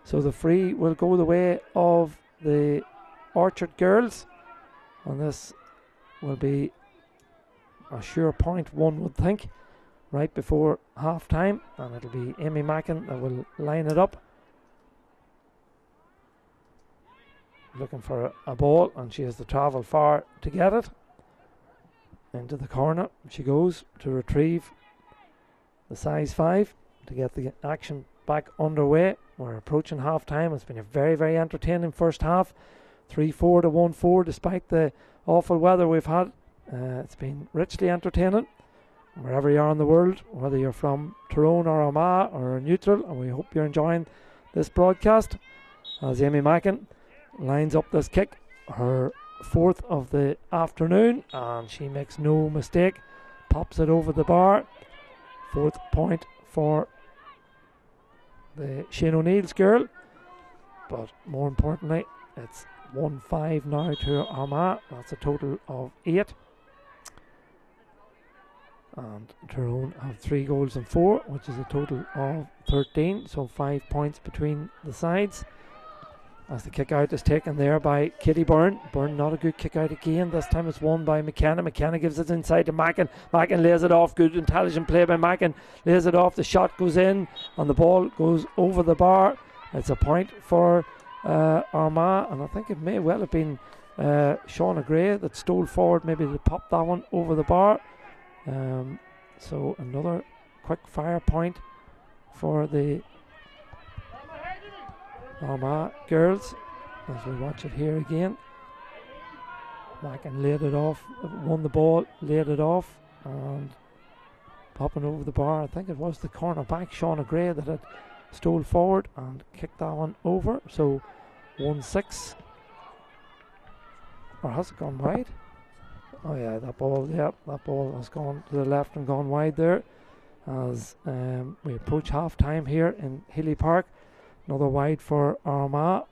A: So the free will go the way of the Orchard girls, and this will be a sure point, one would think, right before half time, and it'll be Amy Mackin that will line it up. Looking for a ball, and she has to travel far to get it. Into the corner she goes to retrieve the size 5 to get the action back underway. We're approaching half time. It's been a very, very entertaining first half. 3-4 to 1-4 despite the awful weather we've had. It's been richly entertaining wherever you are in the world, whether you're from Tyrone or Armagh or neutral, and we hope you're enjoying this broadcast as Amy Mackin lines up this kick, her 4th of the afternoon, and she makes no mistake, pops it over the bar. 4th point for the Shane O'Neill's girl, but more importantly it's 1-5 now to Armagh. That's a total of 8, and Tyrone have 3 goals and 4, which is a total of 13, so 5 points between the sides. As the kick out is taken there by Katie Byrne. Byrne, not a good kick out again. This time it's won by McKenna. McKenna gives it inside to Mackin. Mackin lays it off. Good intelligent play by Mackin. Lays it off. The shot goes in and the ball goes over the bar. It's a point for Armagh, and I think it may well have been Shauna Gray that stole forward, maybe to pop that one over the bar. So another quick fire point for the Armagh girls as we watch it here again. Mackin laid it off, won the ball, laid it off, and popping over the bar. I think it was the corner back, Shauna Gray, that had stole forward and kicked that one over. So 1-6. Or has it gone wide? Oh yeah, that ball has gone to the left and gone wide there as we approach half time here in Healy Park. Another wide for Armagh.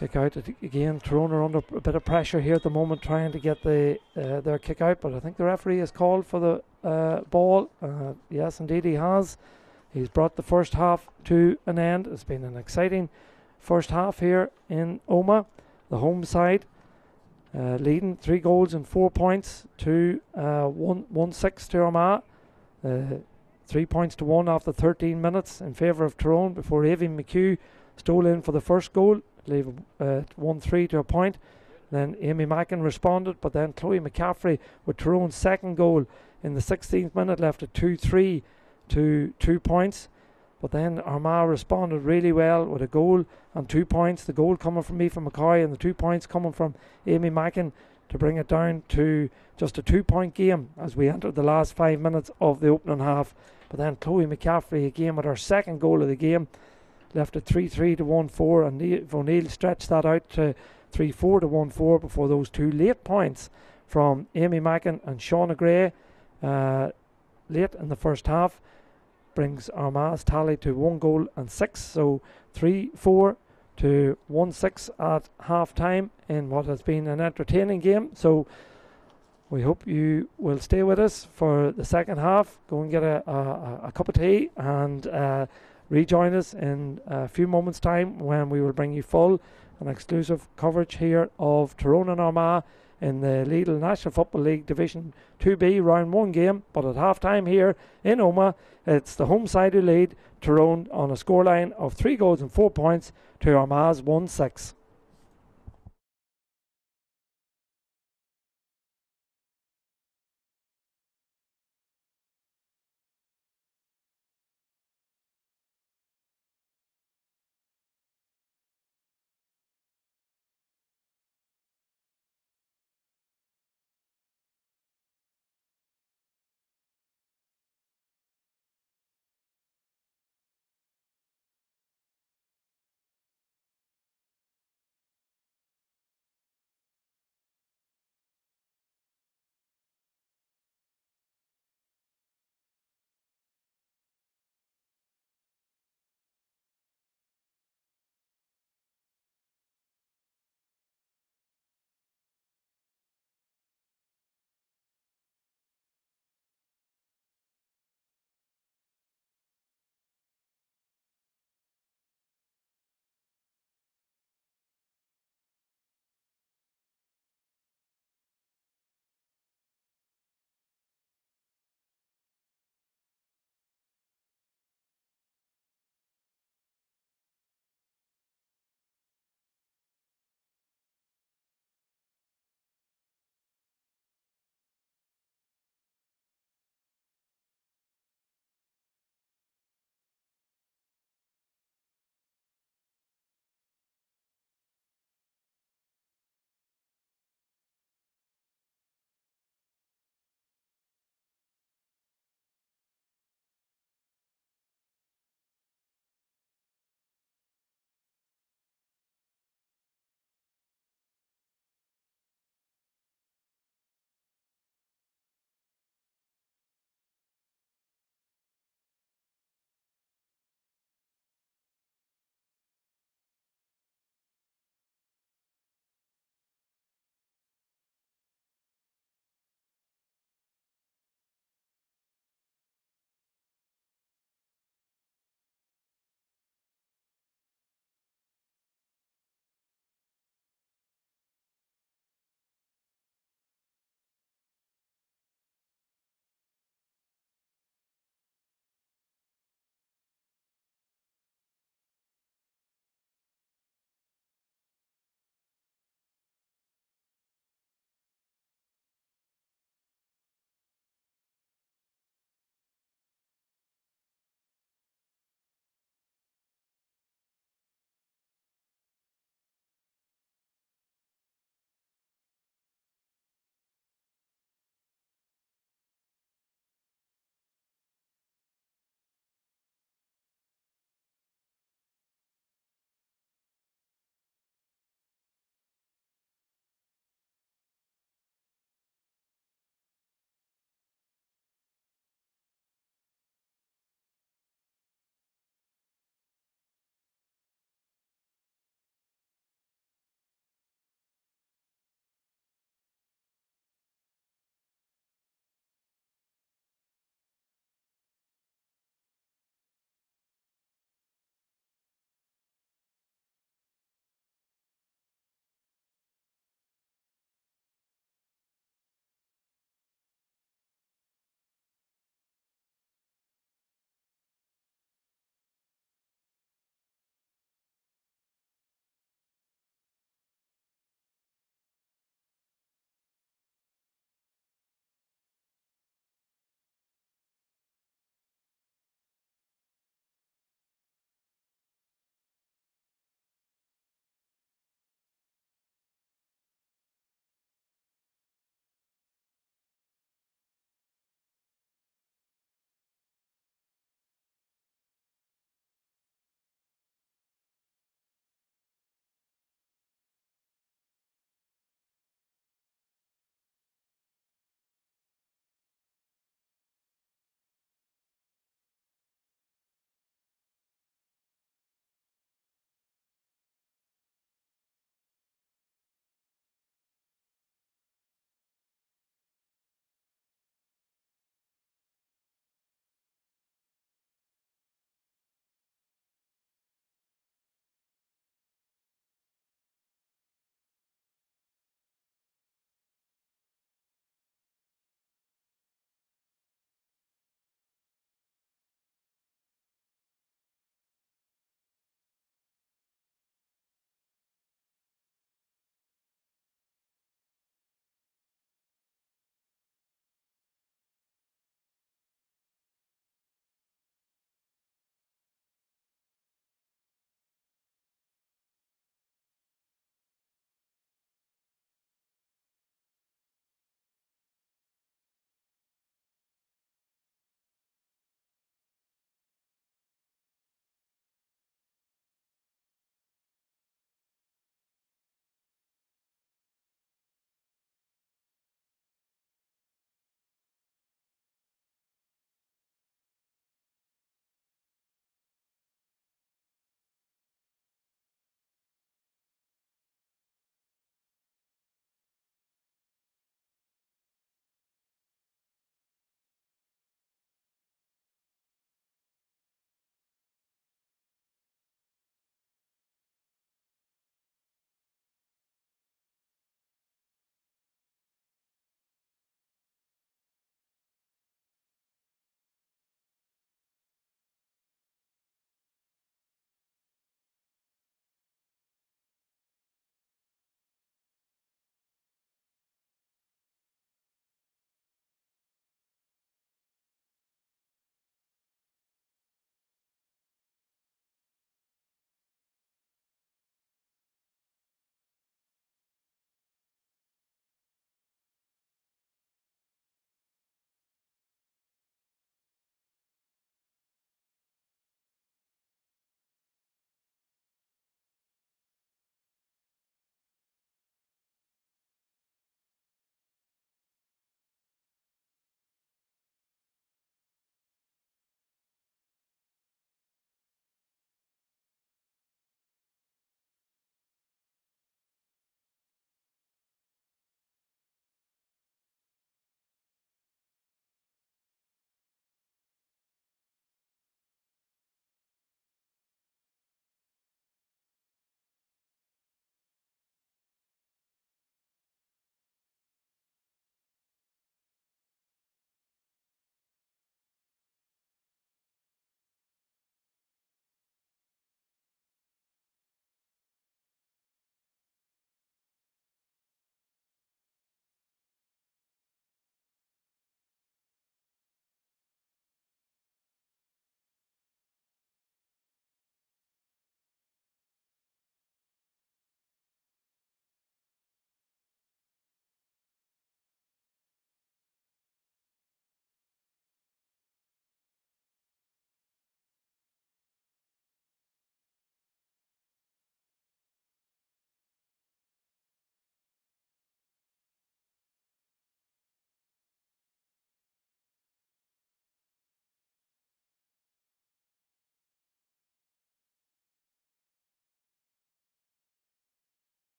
A: Kick out again. Tyrone are under a bit of pressure here at the moment, trying to get their kick out, but I think the referee has called for the ball. Yes, indeed he has. He's brought the first half to an end. It's been an exciting first half here in Omagh. The home side leading 3 goals and 4 points to 1-6 to Armagh. 3 points to 1 after 13 minutes in favour of Tyrone before Avie McHugh stole in for the first goal, leave 1-3 to a point. Then Amy Mackin responded, but then Chloe McCaffrey with Tyrone's second goal in the 16th minute left it 2-3 to 2 points. But then Armagh responded really well with a goal and 2 points. The goal coming from Aoife McCoy and the 2 points coming from Amy Mackin to bring it down to just a 2-point game as we entered the last 5 minutes of the opening half. But then Chloe McCaffrey again with her second goal of the game left it 3-3 to 1-4, and O'Neill stretched that out to 3-4 to 1-4 before those 2 late points from Amy Mackin and Shauna Gray late in the first half brings Armagh's tally to 1 goal and 6, so 3-4 to 1-6 at half time in what has been an entertaining game. So we hope you will stay with us for the second half. Go and get a cup of tea and rejoin us in a few moments time when we will bring you full and exclusive coverage here of Tyrone and Armagh in the Lidl National Football League Division 2B round 1 game. But at half time here in Omagh, it's the home side who lead Tyrone on a scoreline of 3 goals and 4 points to Armagh's 1-6.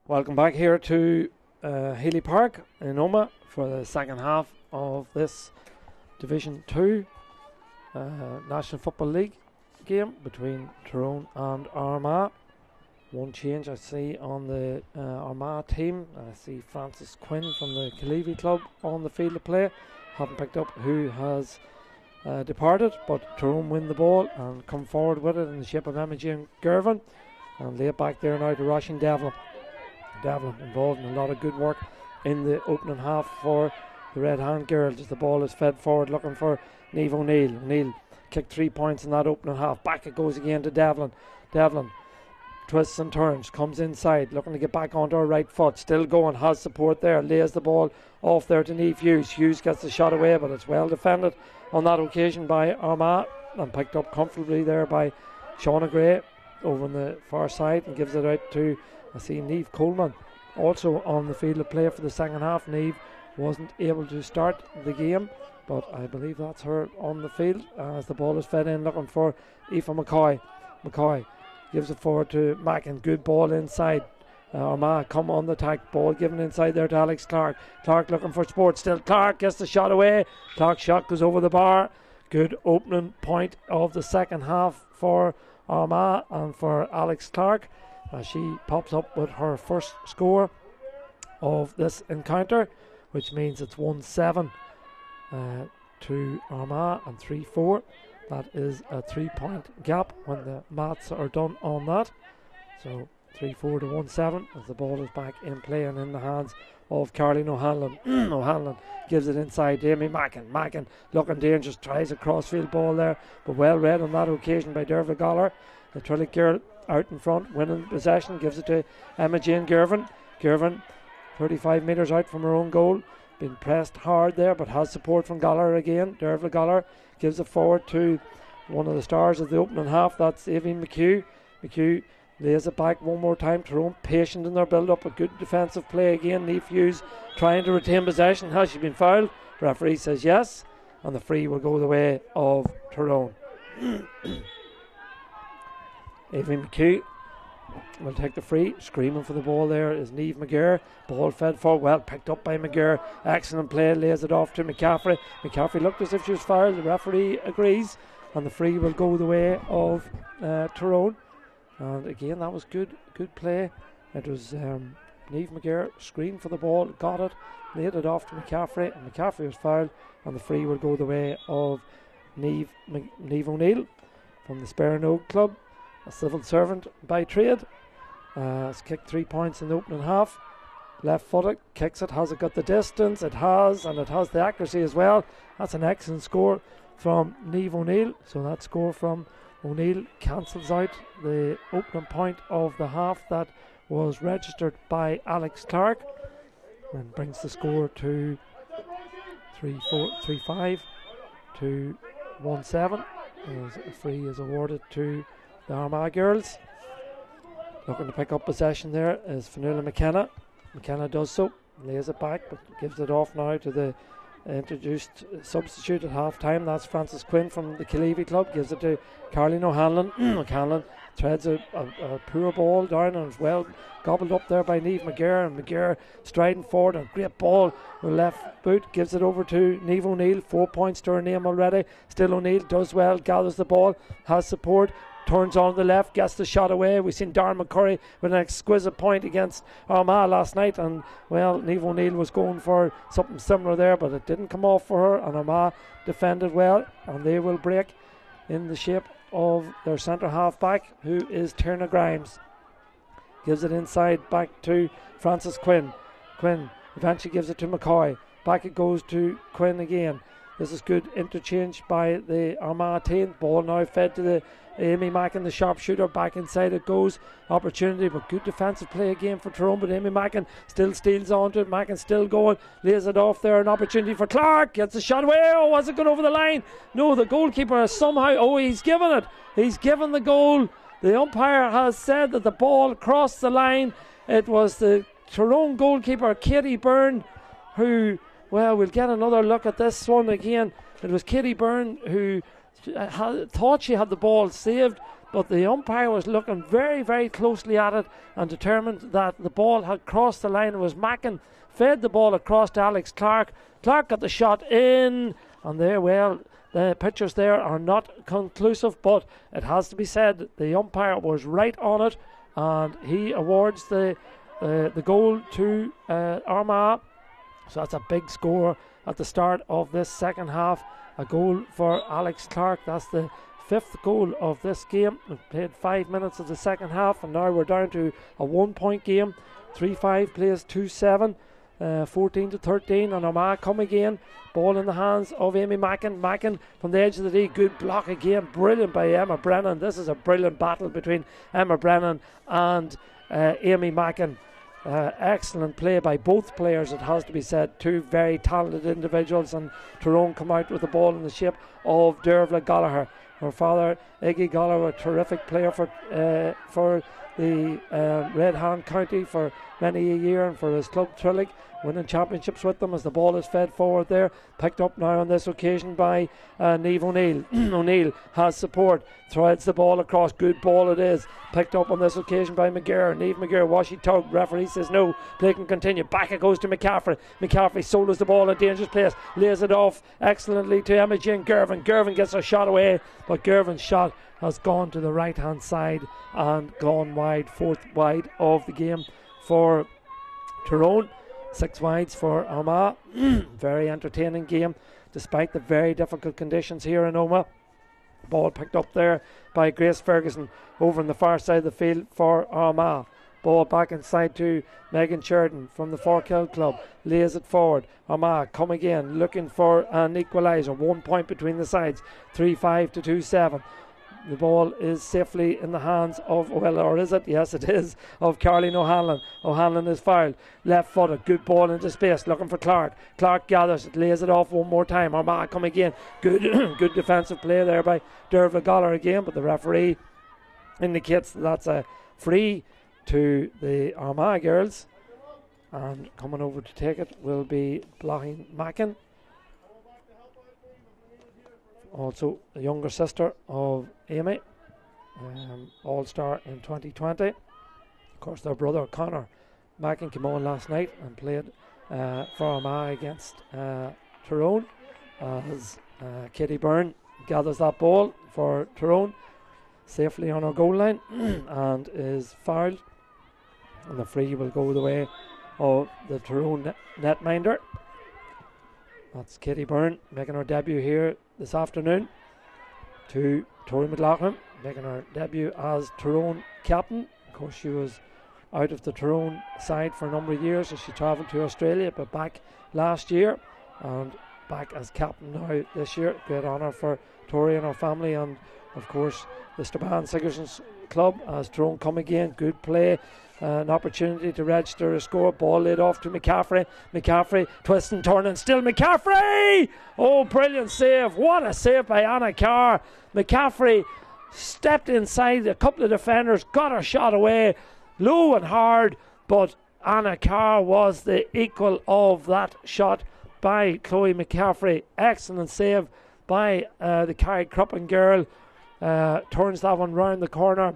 A: Welcome back here to Healy Park in Armagh for the second half of this Division 2 National Football League game between Tyrone and Armagh. One change I see on the Armagh team. I see Francis Quinn from the Killeavy club on the field of play. Haven't picked up who has departed, but Tyrone win the ball and come forward with it in the shape of Imogen Gervin and lay it back there now to Roisin Devlin. Devlin involved in a lot of good work in the opening half for the Red Hand girls as the ball is fed forward looking for Niamh O'Neill. O'Neill kicked 3 points in that opening half. Back it goes again to Devlin. Devlin twists and turns, comes inside, looking to get back onto her right foot. Still going, has support there, lays the ball off there to Niamh Hughes. Hughes gets the shot away, but it's well defended on that occasion by Armagh and picked up comfortably there by Shauna Gray over on the far side and gives it out to, I see, Niamh Coleman also on the field of play for the second half. Niamh wasn't able to start the game, but I believe that's her on the field as the ball is fed in looking for Aoife McCoy. McCoy gives it forward to Mackin. Good ball inside. Armagh come on the attack. Ball given inside there to Alex Clark. Clark looking for support. Still Clark gets the shot away. Clark's shot goes over the bar. Good opening point of the second half for Armagh and for Alex Clark as she pops up with her first score of this encounter, which means it's 1-7 to Armagh and 3-4. That is a 3-point gap when the maths are done on that. So 3-4 to 1-7 as the ball is back in play and in the hands of Caroline O'Hanlon. O'Hanlon gives it inside to Amy Mackin. Mackin looking dangerous, tries a crossfield ball there, but well read on that occasion by Dervla Goller. The Trillick girl out in front, winning possession, gives it to Emma Jane Gervin. Gervin 35 metres out from her own goal. Been pressed hard there, but has support from Goller again. Dervla Goller gives it forward to one of the stars of the opening half. That's Aoibhinn McHugh. McHugh lays it back one more time. Tyrone patient in their build-up. A good defensive play again. Niamh Hughes trying to retain possession. Has she been fouled? Referee says yes, and the free will go the way of Tyrone. Aoibhinn McHugh will take the free. Screaming for the ball there is Niamh McGurr. Ball fed forward, well picked up by McGurr. Excellent play, lays it off to McCaffrey. McCaffrey looked as if she was fouled. The referee agrees, and the free will go the way of Tyrone. And again, that was good play. It was Niamh McGurr screamed for the ball, got it, laid it off to McCaffrey, and McCaffrey was fouled, and the free will go the way of Niamh O'Neill from the Sperrin Club, a civil servant by trade. Has kicked 3 points in the opening half. Left footed, kicks it. Has it got the distance? It has, and it has the accuracy as well. That's an excellent score from Niamh O'Neill. So that score from O'Neill cancels out the opening point of the half that was registered by Alex Clark and brings the score to 3-5 to 1-7 as a free is awarded to the Armagh girls. Looking to pick up possession there is Fionnuala McKenna. McKenna does so, lays it back, but gives it off now to the introduced substitute at half time. That's Francis Quinn from the Killeavy club. Gives it to Caroline O'Hanlon. O'Hanlon threads a poor ball down and is well gobbled up there by Niamh McGurr. And McGurr striding forward, a great ball with left boot. Gives it over to Niamh O'Neill. 4 points to her name already. Still O'Neill does well, gathers the ball, has support. Turns on the left, gets the shot away. We've seen Darren McCurry with an exquisite point against Armagh last night, and well, Niamh O'Neill was going for something similar there, but it didn't come off for her, and Armagh defended well, and they will break in the shape of their centre half back, who is Tierna Grimes. Gives it inside back to Francis Quinn. Quinn eventually gives it to McCoy. Back it goes to Quinn again. This is good interchange by the Armagh team. Ball now fed to the Amy Mackin, the sharpshooter. Back inside it goes. Opportunity, but good defensive play again for Tyrone. But Amy Mackin still steals onto it. Mackin still going. Lays it off there. An opportunity for Clark. Gets the shot away. Oh, was it going over the line? No, the goalkeeper has somehow... Oh, he's given it. He's given the goal. The umpire has said that the ball crossed the line. It was the Tyrone goalkeeper, Katie Byrne, who... Well, we'll get another look at this one again. It was Katie Byrne who thought she had the ball saved, but the umpire was looking very, very closely at it and determined that the ball had crossed the line. It was Mackin fed the ball across to Alex Clark. Clark got the shot in, and there, well, the pictures there are not conclusive, but it has to be said the umpire was right on it, and he awards the goal to Armagh. So that's a big score at the start of this second half. A goal for Alex Clark. That's the 5th goal of this game. We've played 5 minutes of the second half, and now we're down to a 1-point game. 3-5 plays 2-7. 14-13, and Armagh come again. Ball in the hands of Amy Mackin. Mackin from the edge of the D. Good block again. Brilliant by Emma Brennan. This is a brilliant battle between Emma Brennan and Amy Mackin. Excellent play by both players, it has to be said. Two very talented individuals, and Tyrone come out with the ball in the shape of Dervla Gallagher. Her father, Iggy Gallagher, a terrific player for the Red Hand County for many a year, and for his club Trillig, winning championships with them. As the ball is fed forward there, picked up now on this occasion by Niamh O'Neill. O'Neill has support, threads the ball across. Good ball it is, picked up on this occasion by McGirr. Niamh McGirr, washy tug, referee says no, play can continue. Back it goes to McCaffrey. McCaffrey solos the ball in a dangerous place, lays it off excellently to Emma Jane Gervin. Gervin gets her shot away, but Gervin's shot has gone to the right hand side and gone wide. 4th wide of the game for Tyrone. 6 wides for Armagh. Very entertaining game despite the very difficult conditions here in Omagh. Ball picked up there by Grace Ferguson over on the far side of the field for Armagh. Ball back inside to Megan Sheridan from the Forkill club. Lays it forward. Armagh come again looking for an equaliser. 1 point between the sides. 3-5 to 2-7. The ball is safely in the hands of, well, or is it? Yes, it is, of Caroline O'Hanlon. O'Hanlon is fouled. Left footed. Good ball into space. Looking for Clark. Clark gathers it. Lays it off one more time. Armagh come again. Good good defensive play there by Dervla Gallagher again, but the referee indicates that's a free to the Armagh girls. And coming over to take it will be Blocking Mackin, also a younger sister of Amy, All-Star in 2020. Of course, their brother Connor Mackin came on last night and played for Armagh against Tyrone, as Katie Byrne gathers that ball for Tyrone safely on her goal line and is fouled, and the free will go the way of the Tyrone netminder. That's Katie Byrne making her debut here this afternoon, to Tori McLaughlin making her debut as Tyrone captain. Of course, she was out of the Tyrone side for a number of years as she travelled to Australia, but back last year and back as captain now this year. Great honour for Tori and her family, and of course the Strabane Sigerson's club as Tyrone come again. Good play. An opportunity to register a score. Ball laid off to McCaffrey. McCaffrey twisting, turning, still McCaffrey! Oh, brilliant save. What a save by Anna Carr. McCaffrey stepped inside a couple of defenders, got her shot away, low and hard, but Anna Carr was the equal of that shot by Chloe McCaffrey. Excellent save by the Carrickcruppen girl. Turns that one round the corner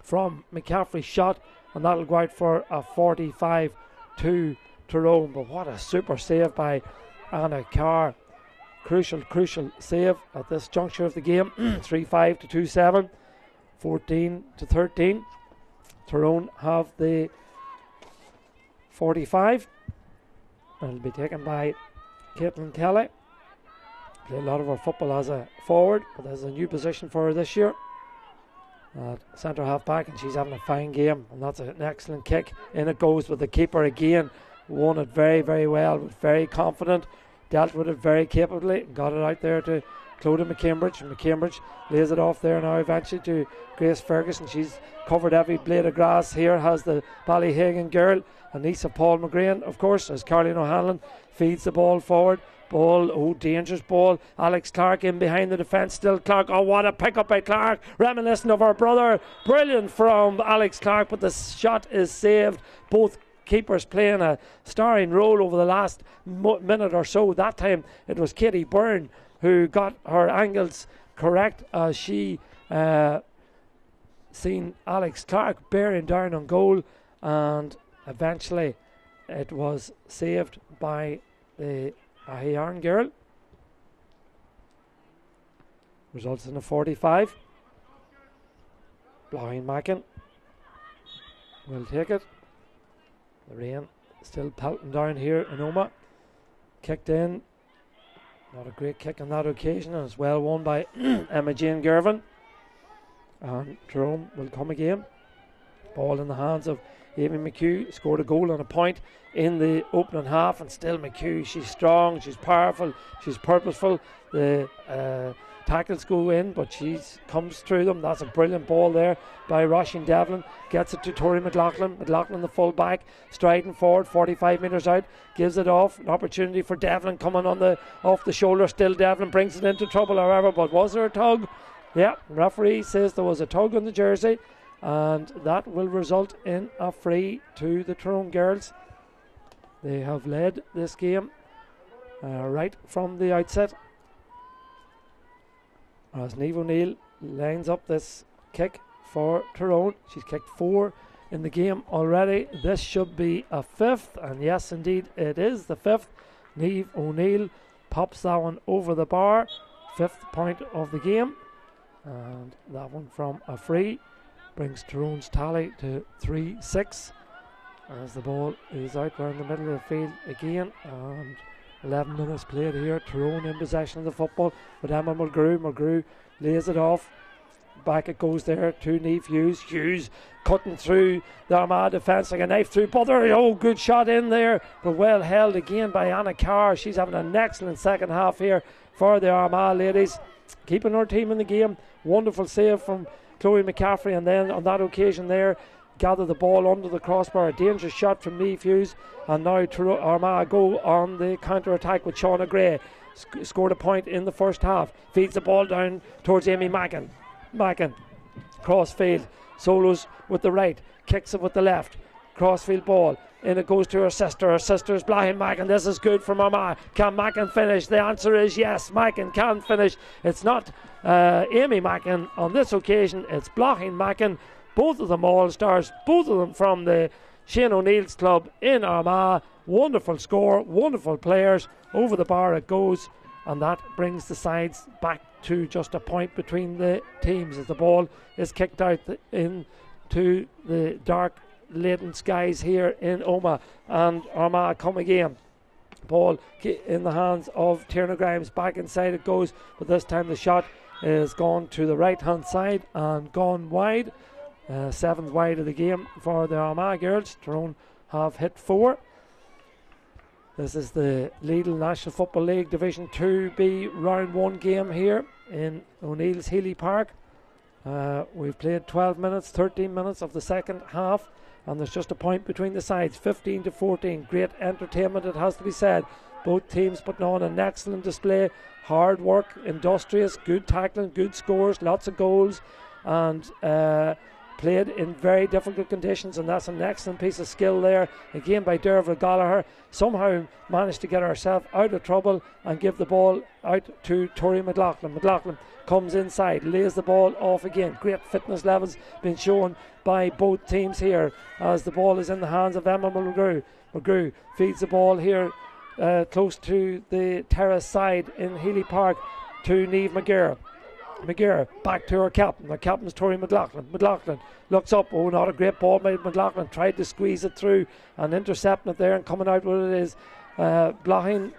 A: from McCaffrey's shot, and that'll go out for a 45 to Tyrone. But what a super save by Anna Carr. Crucial save at this juncture of the game. 3-5 to 2-7, 14 to 13. Tyrone have the 45, and it'll be taken by Caitlin Kelly. Played a lot of her football as a forward, but there's a new position for her this year at centre half back, and she's having a fine game, and that's an excellent kick. In it goes with the keeper again. Won it very, very well, was very confident, dealt with it very capably, and got it out there to Clodagh McCambridge, and McCambridge lays it off there now eventually to Grace Ferguson. She's covered every blade of grass here, has the Ballyhagan girl, Anissa Paul McGrain, of course, as Caroline O'Hanlon feeds the ball forward. Ball, oh, dangerous ball. Alex Clark in behind the defence, still Clark. Oh, what a pick up by Clark, reminiscent of her brother. Brilliant from Alex Clark, but the shot is saved. Both keepers playing a starring role over the last minute or so. That time it was Katie Byrne who got her angles correct as she seen Alex Clark bearing down on goal, and eventually it was saved by the Ahern girl. Results in a 45. Blowing Mackin will take it. The rain still pelting down here in Omagh. Kicked in. Not a great kick on that occasion, and it's well won by Emma Jane Gervin. And Tyrone will come again. Ball in the hands of Amy McHugh. Scored a goal and a point in the opening half, and still McHugh, she's strong, she's powerful, she's purposeful. The tackles go in, but she comes through them. That's a brilliant ball there by Roisin Devlin. Gets it to Tori McLaughlin. McLaughlin, the full back, striding forward, 45 metres out, gives it off. An opportunity for Devlin coming on off the shoulder. Still Devlin brings it into trouble, however, but was there a tug? Yeah, the referee says there was a tug on the jersey, and that will result in a free to the Tyrone girls. They have led this game right from the outset, as Niamh O'Neill lines up this kick for Tyrone. She's kicked 4 in the game already. This should be a 5th, and yes indeed it is the 5th. Niamh O'Neill pops that one over the bar. 5th point of the game, and that one from a free brings Tyrone's tally to 3-6, as the ball is out around the middle of the field again, and 11 minutes played here. Tyrone in possession of the football with Emma Mulgrew. Mulgrew lays it off. Back it goes there to Niamh Hughes. Hughes cutting through the Armagh defence like a knife through butter. Oh, good shot in there, but well held again by Anna Carr. She's having an excellent second half here for the Armagh ladies, keeping her team in the game. Wonderful save from Chloe McCaffrey, and then on that occasion there, gather the ball under the crossbar. A dangerous shot from Niamh Hughes, and now Armagh go on the counter-attack with Shauna Gray. Scored a point in the first half. Feeds the ball down towards Amy Mackin. Crossfield, solos with the right, kicks it with the left. Crossfield ball, in it goes to her sister. Her sister's Blaheen Mackin. This is good from Armagh. Can Mackin finish? The answer is yes, Mackin can finish. It's not Amy Mackin on this occasion, it's Blaheen Mackin. Both of them all-stars, both of them from the Shane O'Neill's club in Armagh. Wonderful score, wonderful players. Over the bar it goes, and that brings the sides back to just a point between the teams as the ball is kicked out into the dark laden skies here in Omagh, and Armagh come again. Ball in the hands of Tierna Grimes. Back inside it goes, but this time the shot is gone to the right hand side and gone wide. 7th wide of the game for the Armagh girls. Tyrone have hit 4. This is the Lidl National Football League Division 2B Round 1 game here in O'Neill's Healy Park. We've played 12 minutes, 13 minutes of the second half, and there's just a point between the sides, 15-14. Great entertainment, it has to be said. Both teams putting on an excellent display. Hard work, industrious, good tackling, good scores, lots of goals, and played in very difficult conditions, and that's an excellent piece of skill there again by Derva Gallagher. Somehow managed to get herself out of trouble and give the ball out to Tori McLaughlin. McLaughlin comes inside, lays the ball off again. Great fitness levels being shown by both teams here as the ball is in the hands of Emma Mulgrew. Mulgrew feeds the ball here close to the terrace side in Healy Park to Niamh McGear back to her captain. The captain's Tori McLaughlin. McLaughlin looks up. Oh, not a great ball by McLaughlin. Tried to squeeze it through and intercepting it there, and coming out with it is Blaheen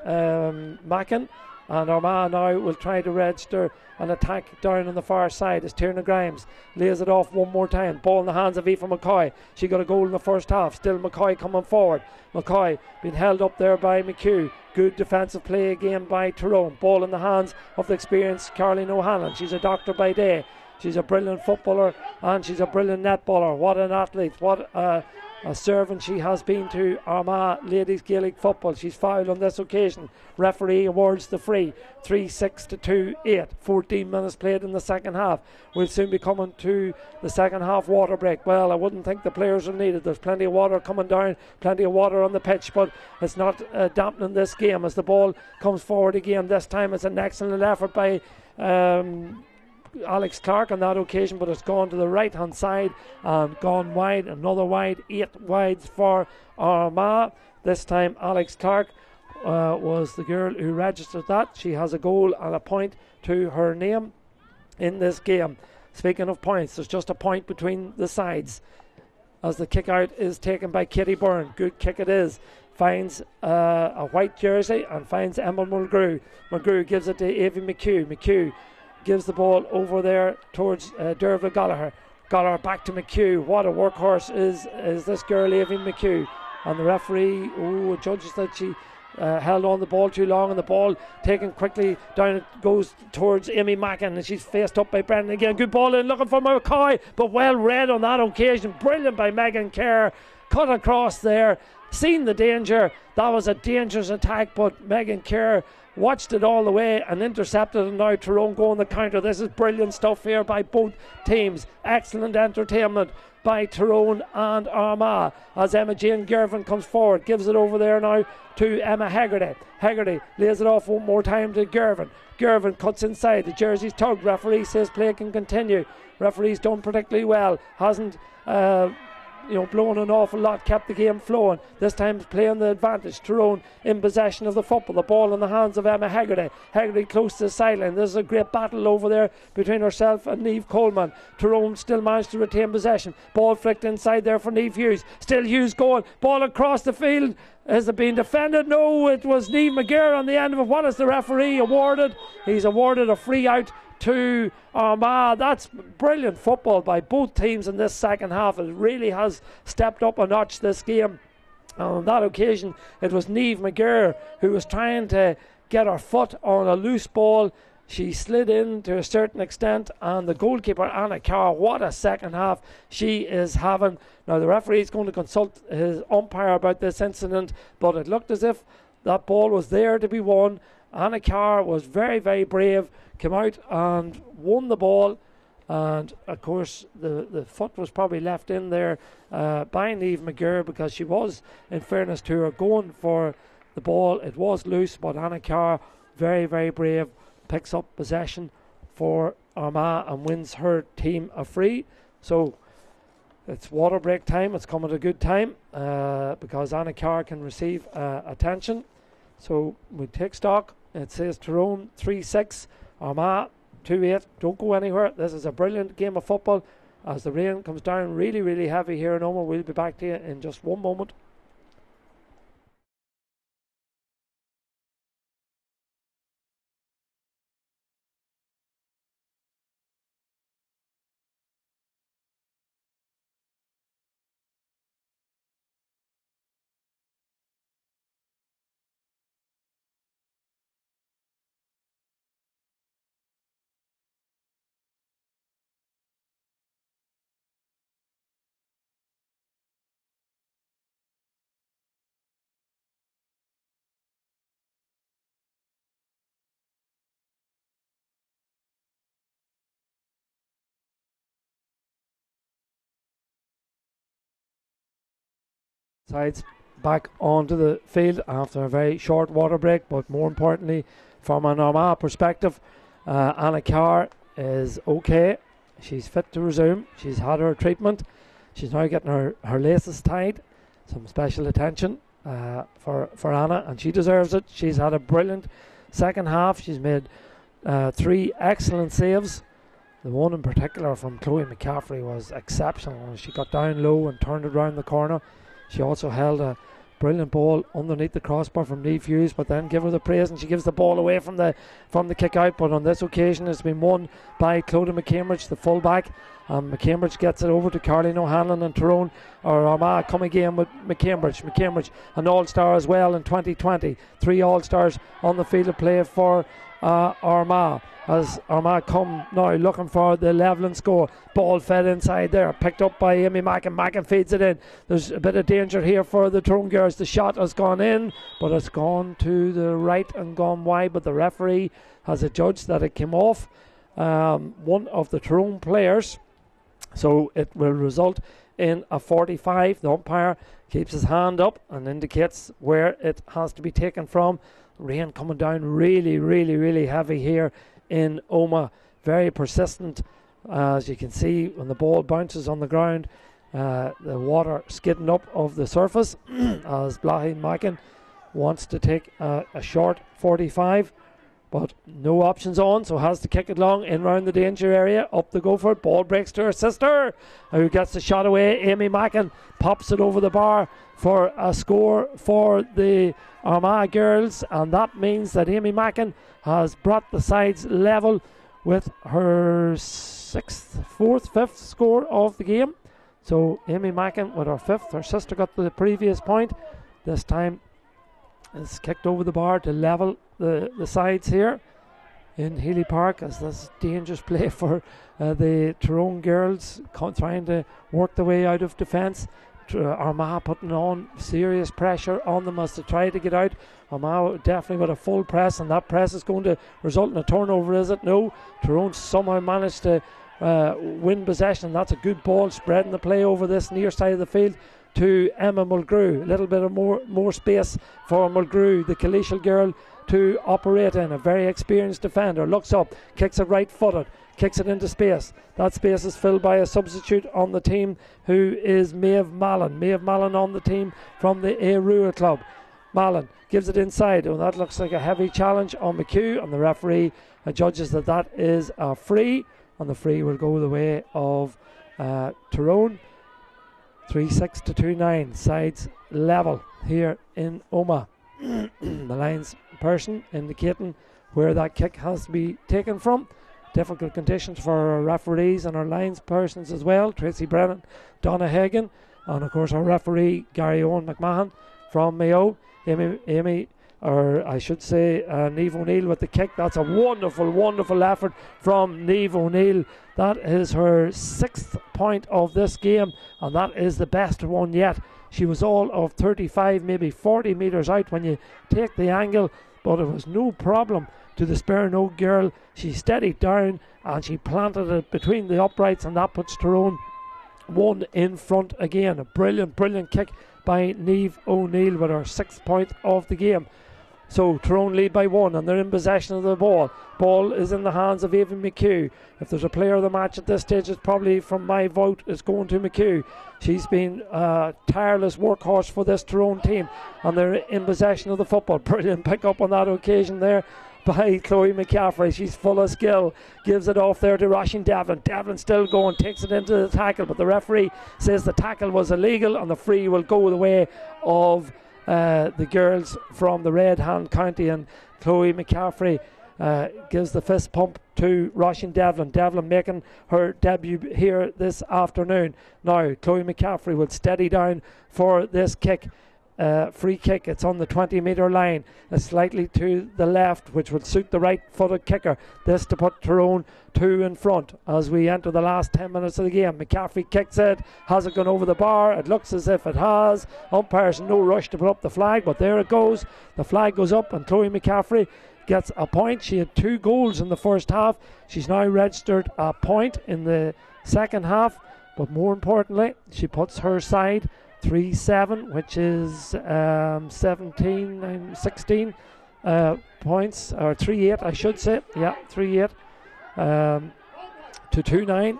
A: Mackin. And Armagh now will try to register an attack down on the far side as Tierna Grimes lays it off one more time. Ball in the hands of Aoife McCoy. She got a goal in the first half. Still McCoy coming forward. McCoy being held up there by McHugh. Good defensive play again by Tyrone. Ball in the hands of the experienced Caroline O'Hanlon. She's a doctor by day. She's a brilliant footballer and she's a brilliant netballer. What an athlete. What a servant she has been to Armagh Ladies Gaelic football. She's fouled on this occasion. Referee awards the free. 3-6 to 2-8. 14 minutes played in the second half. We'll soon be coming to the second half water break. Well, I wouldn't think the players are needed. There's plenty of water coming down, plenty of water on the pitch, but it's not dampening this game as the ball comes forward again. This time it's an excellent effort by Alex Clark on that occasion, but it's gone to the right hand side and gone wide. Another wide, 8 wides for Armagh. This time Alex Clark was the girl who registered that. She has a goal and a point to her name in this game. Speaking of points, there's just a point between the sides as the kick out is taken by Katie Byrne. Good kick it is. Finds a white jersey and finds Emma McGrew. McGrew gives it to Avi McHugh. McHugh gives the ball over there towards Dervla Gallagher. Gallagher back to McHugh. What a workhorse is this girl, Avi McHugh. And the referee judges that she held on the ball too long, and the ball taken quickly down. It goes towards Amy Mackin, and she's faced up by Brendan again. Good ball in, looking for McCoy, but well read on that occasion. Brilliant by Megan Kerr. Cut across there, seen the danger. That was a dangerous attack, but Megan Kerr watched it all the way and intercepted, and now Tyrone go on the counter. This is brilliant stuff here by both teams. Excellent entertainment by Tyrone and Armagh as Emma Jane Gervin comes forward, gives it over there now to Emma Hegarty. Hegarty lays it off one more time to Gervin. Gervin cuts inside, the jersey's tugged. Referee says play can continue. Referee's done particularly well, hasn't blown an awful lot, kept the game flowing. This time playing the advantage. Tyrone in possession of the football, the ball in the hands of Emma Hegarty. Hegarty close to the sideline. There's a great battle over there between herself and Niamh Coleman. Tyrone still managed to retain possession. Ball flicked inside there for Niamh Hughes. Still Hughes going, ball across the field. Has it been defended? No, it was Niamh McGear on the end of it. What is the referee awarded? He's awarded a free out to Armagh. That's brilliant football by both teams in this second half. It really has stepped up a notch, this game. On that occasion it was Niamh McGear who was trying to get her foot on a loose ball. She slid in to a certain extent, and the goalkeeper Anna Carr, what a second half she is having. Now the referee is going to consult his umpire about this incident, but it looked as if that ball was there to be won. Anna Carr was very, very brave, came out and won the ball, and of course the foot was probably left in there by Niamh McGear, because she was, in fairness to her, going for the ball. It was loose, but Anna Carr, very, very brave, picks up possession for Armagh and wins her team a free. So it's water break time. It's come at a good time because Anna Carr can receive attention. So we take stock. It says Tyrone 3-6, Armagh 2-8. Don't go anywhere. This is a brilliant game of football as the rain comes down really, really heavy here in Armagh. We'll be back to you in just one moment. Sides back onto the field after a very short water break, but more importantly from an Armagh perspective, Anna Carr is okay. She's fit to resume. She's had her treatment. She's now getting her laces tied. Some special attention for Anna, and she deserves it. She's had a brilliant second half. She's made 3 excellent saves. The one in particular from Chloe McCaffrey was exceptional. She got down low and turned it around the corner. She also held a brilliant ball underneath the crossbar from Niamh Hughes, but then give her the praise, and she gives the ball away from the kick out. But on this occasion it's been won by Clodagh McCambridge, the fullback. McCambridge gets it over to Caroline O'Hanlon, and Tyrone or Armagh come again with McCambridge, an all-star as well in 2020. 3 all-stars on the field of play for Armagh, as Armagh come now looking for the levelling score. Ball fed inside there, picked up by Amy Mackin. Mackin feeds it in. There's a bit of danger here for the Tyrone girls. The shot has gone in, but it's gone to the right and gone wide, but the referee has adjudged that it came off one of the Tyrone players, so it will result in a 45. The umpire keeps his hand up and indicates where it has to be taken from. Rain coming down really, really, really heavy here in Armagh. very persistent. As you can see, when the ball bounces on the ground, the water skidding up of the surface as Blahin Mackin wants to take a short 45, but no options on, so has to kick it long in round the danger area. Up the go for it. Ball breaks to her sister, who gets the shot away. Amy Mackin pops it over the bar for a score for the Armagh girls, and that means that Amy Mackin has brought the sides level with her fifth score of the game. So Amy Mackin with her fifth. Her sister got the previous point. This time it's kicked over the bar to level the sides here in Healy Park, as this dangerous play for the Tyrone girls trying to work their way out of defence. Armagh putting on serious pressure on them as to try to get out. Armagh definitely got a full press, and that press is going to result in a turnover, is it? No. Tyrone somehow managed to win possession, and that's a good ball, spreading the play over this near side of the field to Emma Mulgrew. A little bit of more space for Mulgrew, the Kalishal girl, to operate in. A very experienced defender, looks up, kicks it right footed, kicks it into space. That space is filled by a substitute on the team, who is Maeve Mallon. Maeve Mallon on the team from the Arua club. Mallon gives it inside. Oh, that looks like a heavy challenge on McHugh, and the referee judges that is a free, and the free will go the way of Tyrone. 3-6 to 2-9, sides level here in Omagh. The lines person indicating where that kick has to be taken from. Difficult conditions for our referees and our lines persons as well. Tracy Brennan, Donna Hagan, and of course our referee Gary Owen McMahon from Mayo. Amy, or I should say Niamh O'Neill with the kick. That's a wonderful effort from Niamh O'Neill. That is her 6th point of this game, and that is the best one yet. She was all of 35, maybe 40 metres out when you take the angle, but it was no problem to the Sperno girl. She steadied down and she planted it between the uprights, and that puts Tyrone one in front again. A brilliant kick by Niamh O'Neill with her 6th point of the game. So Tyrone lead by 1, and they're in possession of the ball. Ball is in the hands of Aidan McHugh. If there's a player of the match at this stage, it's probably, from my vote, it's going to McHugh. She's been a tireless workhorse for this Tyrone team, and they're in possession of the football. Brilliant pick up on that occasion there by Chloe McCaffrey. She's full of skill, gives it off there to Roisin Devlin. Devlin still going, takes it into the tackle, but the referee says the tackle was illegal, and the free will go the way of the girls from the Red Hand County, and Chloe McCaffrey gives the fist pump to Roisin Devlin. Devlin making her debut here this afternoon. Now Chloe McCaffrey will steady down for this kick. Free kick. It's on the 20-metre line. It's slightly to the left, which would suit the right-footed kicker. This to put Tyrone 2 in front as we enter the last 10 minutes of the game. McCaffrey kicks it. Has it gone over the bar? It looks as if it has. Umpires no rush to put up the flag, but there it goes. The flag goes up, and Chloe McCaffrey gets a point. She had 2 goals in the first half. She's now registered a point in the second half, but more importantly, she puts her side 3-7, which is 16 points, or 3-8 I should say. Yeah, 3-8 to 2-9.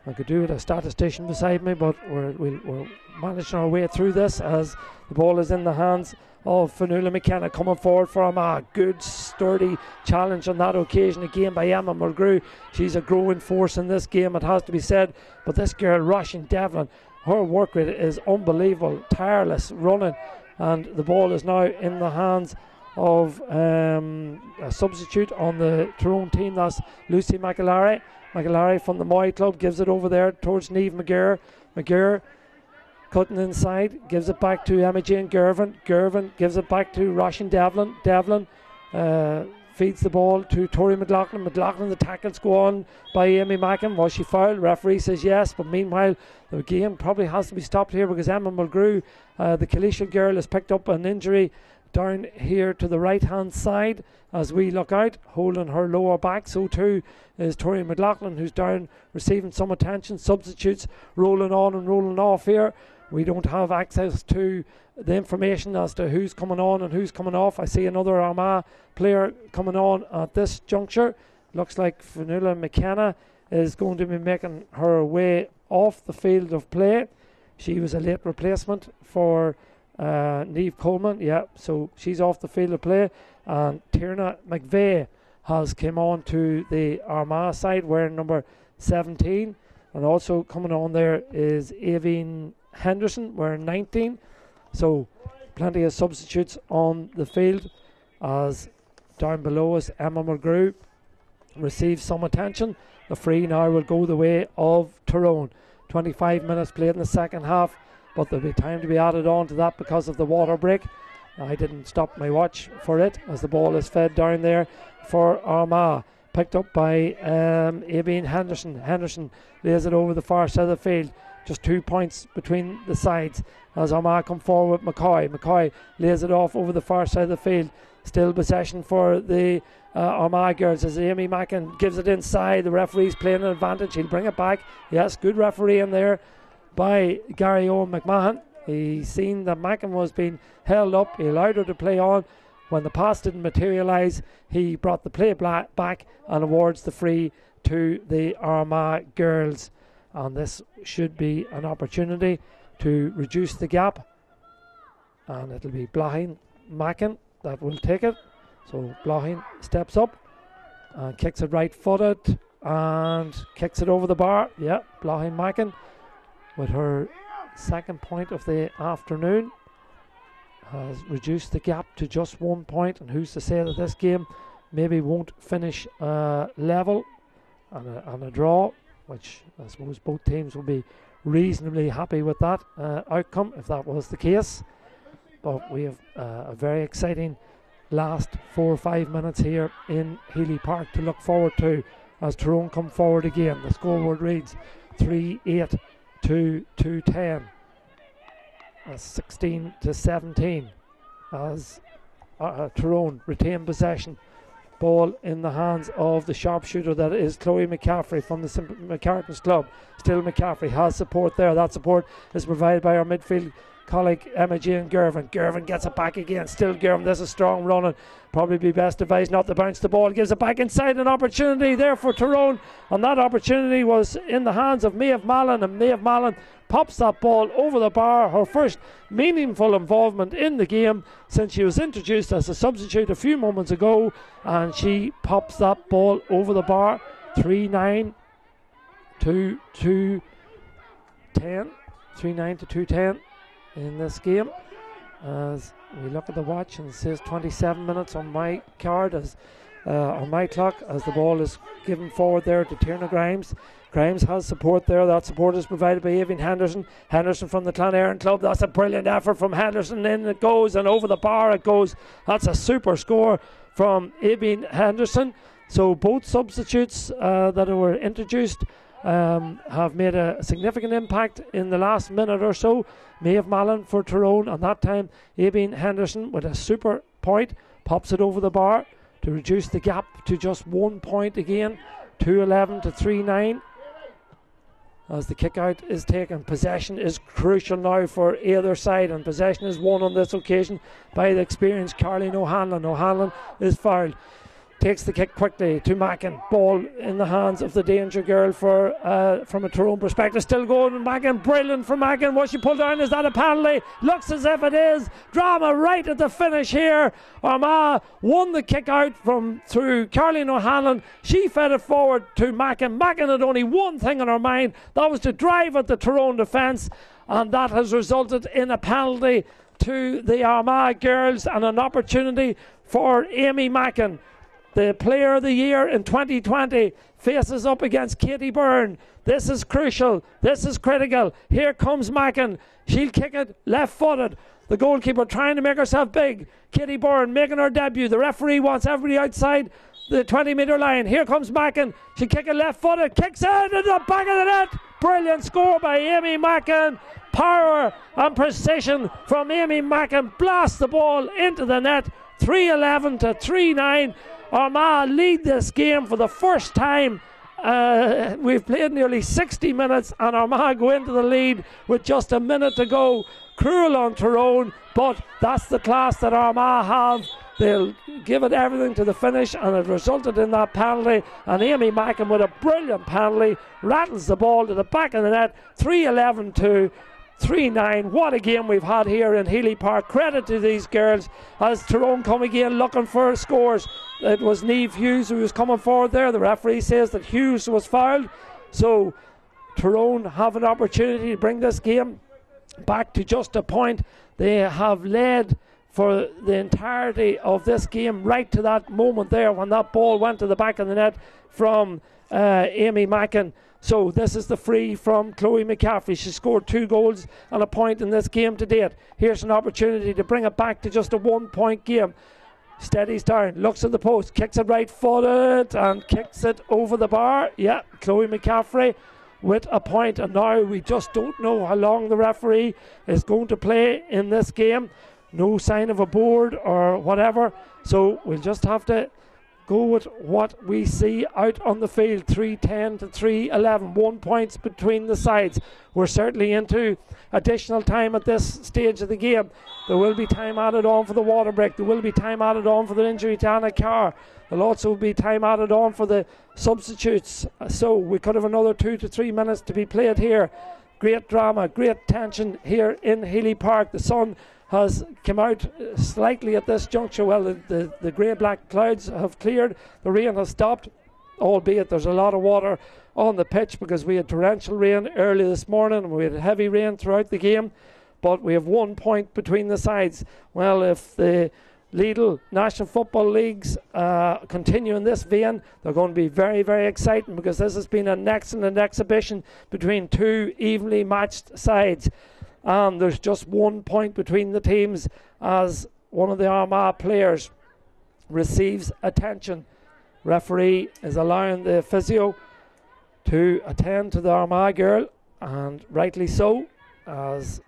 A: I could do with a statistician beside me, but we're managing our way through this as the ball is in the hands of Fionnuala McKenna coming forward for Armagh. Good sturdy challenge on that occasion again by Emma Mulgrew. She's a growing force in this game, it has to be said, but this girl Roisin Devlin, her work rate is unbelievable, tireless running, and the ball is now in the hands of a substitute on the Tyrone team. That's Lucy McAlary. McAlary from the Moy club gives it over there towards Niamh McGirr. McGirr cutting inside, gives it back to Emma Jane Gervin. Gervin gives it back to Roisin Devlin. Devlin feeds the ball to Tori McLaughlin. McLaughlin, the tackles go on by Amy Mackin. Was she fouled? Referee says yes, but meanwhile the game probably has to be stopped here because Emma Mulgrew, the Kalishal girl, has picked up an injury down here to the right hand side as we look out, holding her lower back. So too is Tori McLaughlin, who's down receiving some attention. Substitutes rolling on and rolling off here. We don't have access to the information as to who's coming on and who's coming off. I see another Armagh player coming on at this juncture. looks like Fionnuala McKenna is going to be making her way off the field of play. She was a late replacement for Niamh Coleman, so she's off the field of play. And Tierna McVeigh has come on to the Armagh side wearing number 17. And also coming on there is Aoibhinn Henderson wearing 19. So plenty of substitutes on the field, as down below us Emma McGrew receives some attention. The free now will go the way of Tyrone. 25 minutes played in the second half, but there'll be time to be added on to that because of the water break. I didn't stop my watch for it as the ball is fed down there for Armagh. Picked up by Aoibhinn Henderson. Henderson lays it over the far side of the field. Just 2 points between the sides as Armagh come forward with McCoy. McCoy lays it off over the far side of the field. Still possession for the Armagh girls as Amy Mackin gives it inside. The referee's playing an advantage. He'll bring it back. Yes, good referee in there by Gary Owen McMahon. He's seen that Mackin was being held up. He allowed her to play on. When the pass didn't materialise, he brought the play back and awards the free to the Armagh girls. And this should be an opportunity to reduce the gap. And it'll be Blahin Mackin that will take it. So Blahin steps up and kicks it right-footed and kicks it over the bar. Yeah, Blahin Mackin with her second point of the afternoon has reduced the gap to just 1 point, and who's to say that this game maybe won't finish level and a draw, which I suppose both teams will be reasonably happy with that outcome if that was the case. But we have a very exciting last 4 or 5 minutes here in Healy Park to look forward to as Tyrone come forward again. The scoreboard reads 3-8 to 2-10. 16 to 17 as Tyrone retain possession. Ball in the hands of the sharpshooter that is Chloe McCaffrey from the St McCartney's Club. Still McCaffrey has support there. That support is provided by our midfield colleague Emma Jane Gervin. Gervin gets it back again. Still Gervin. There's a strong running. Probably be best advised not to bounce the ball. Gives it back inside. An opportunity there for Tyrone, and that opportunity was in the hands of Maeve Mallon, and Maeve Mallon pops that ball over the bar. Her first meaningful involvement in the game since she was introduced as a substitute a few moments ago, and she pops that ball over the bar. 3-9 to 2-10. 3-9 to 2-10 in this game. As we look at the watch, and it says 27 minutes on my card, as on my clock, as the ball is given forward there to Tierna Grimes. Grimes has support there. That support is provided by Aoibhinn Henderson. Henderson from the Clonairon Club. That's a brilliant effort from Henderson. In it goes, and over the bar it goes. That's a super score from Aoibhinn Henderson. So both substitutes that were introduced have made a significant impact in the last minute or so. Maeve Mallon for Tyrone, and that time Aoibhinn Henderson with a super point pops it over the bar to reduce the gap to just 1 point again. 2-11 to 3-9 as the kick out is taken. Possession is crucial now for either side, and possession is won on this occasion by the experienced Caroline O'Hanlon. O'Hanlon is fouled. Takes the kick quickly to Mackin. Ball in the hands of the danger girl for from a Tyrone perspective. Still going Mackin. Brilliant for Mackin. Was she pulled down? Is that a penalty? Looks as if it is. Drama right at the finish here. Armagh won the kick out through Caroline O'Hanlon. She fed it forward to Mackin. Mackin had only one thing on her mind. That was to drive at the Tyrone defence, and that has resulted in a penalty to the Armagh girls and an opportunity for Amy Mackin, the player of the year in 2020, faces up against Katie Byrne. This is crucial. This is critical. Here comes Mackin. She'll kick it left-footed. The goalkeeper trying to make herself big. Katie Byrne making her debut. The referee wants everybody outside the 20-metre line. Here comes Mackin. She'll kick it left-footed. Kicks it into the back of the net. Brilliant score by Amy Mackin. Power and precision from Amy Mackin. Blasts the ball into the net. 3-11 to 3-9. Armagh lead this game for the first time. We've played nearly 60 minutes, and Armagh go into the lead with just a minute to go. Cruel on Tyrone, but that's the class that Armagh have. they'll give it everything to the finish, and it resulted in that penalty. And Amy Mackin with a brilliant penalty rattles the ball to the back of the net. 3-11 to 3-9. What a game we've had here in Healy Park. Credit to these girls as Tyrone come again looking for scores. It was Niamh Hughes who was coming forward there. The referee says that Hughes was fouled, so Tyrone have an opportunity to bring this game back to just a point. They have led for the entirety of this game right to that moment there when that ball went to the back of the net from Amy Mackin. So this is the free from Chloe McCaffrey. She scored 2 goals and a point in this game to date. Here's an opportunity to bring it back to just a 1-point game. Steadies down, looks at the post, kicks it right footed and kicks it over the bar. Yeah, Chloe McCaffrey with a point, and now we just don't know how long the referee is going to play in this game. No sign of a board or whatever, so we'll just have to go with what we see out on the field. 3-10 to 3-11, 1 point between the sides. We're certainly into additional time at this stage of the game. There will be time added on for the water break. There will be time added on for the injury to Anna Carr. There'll also be time added on for the substitutes, so we could have another 2 to 3 minutes to be played here. Great drama, great tension here in Healy Park. The sun has come out slightly at this juncture. Well, the grey-black clouds have cleared. The rain has stopped, albeit there's a lot of water on the pitch because we had torrential rain early this morning and we had heavy rain throughout the game. But we have 1 point between the sides. Well, if the Lidl National Football Leagues continue in this vein, they're going to be very, very exciting because this has been an excellent exhibition between 2 evenly matched sides. And there's just 1 point between the teams as one of the Armagh players receives attention. Referee is allowing the physio to attend to the Armagh girl, and rightly so, as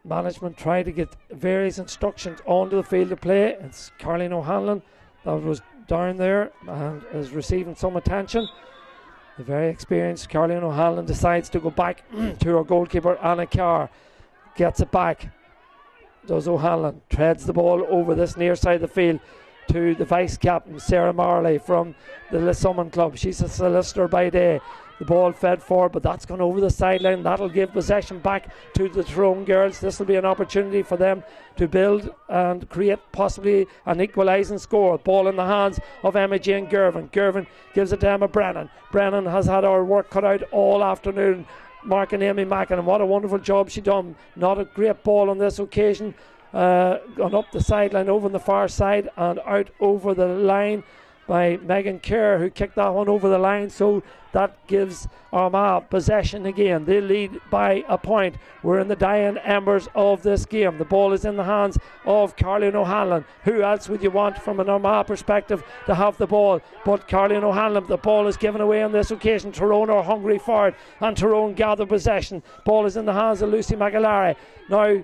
A: management try to get various instructions onto the field of play. It's Caroline O'Hanlon that was down there and is receiving some attention. The very experienced Caroline O'Hanlon decides to go back to her goalkeeper Anna Carr. Gets it back. Does O'Hanlon. Treads the ball over this near side of the field to the vice-captain Sarah Marley from the Lissummon club. She's a solicitor by day. The ball fed forward, but that's gone over the sideline. That'll give possession back to the Tyrone girls. This will be an opportunity for them to build and create possibly an equalising score. Ball in the hands of Emma Jane Gervin. Gervin gives it to Emma Brennan. Brennan has had our work cut out all afternoon, marking Amy Mackin, and what a wonderful job she done. Not a great ball on this occasion. Gone up the sideline over on the far side and out over the line by Megan Kerr, who kicked that one over the line. So that gives Armagh possession again. They lead by a point. We're in the dying embers of this game. The ball is in the hands of Caroline O'Hanlon. Who else would you want from an Armagh perspective to have the ball but Caroline O'Hanlon? The ball is given away on this occasion. Tyrone are hungry for it, and Tyrone gather possession. Ball is in the hands of Lucy McAlary. Now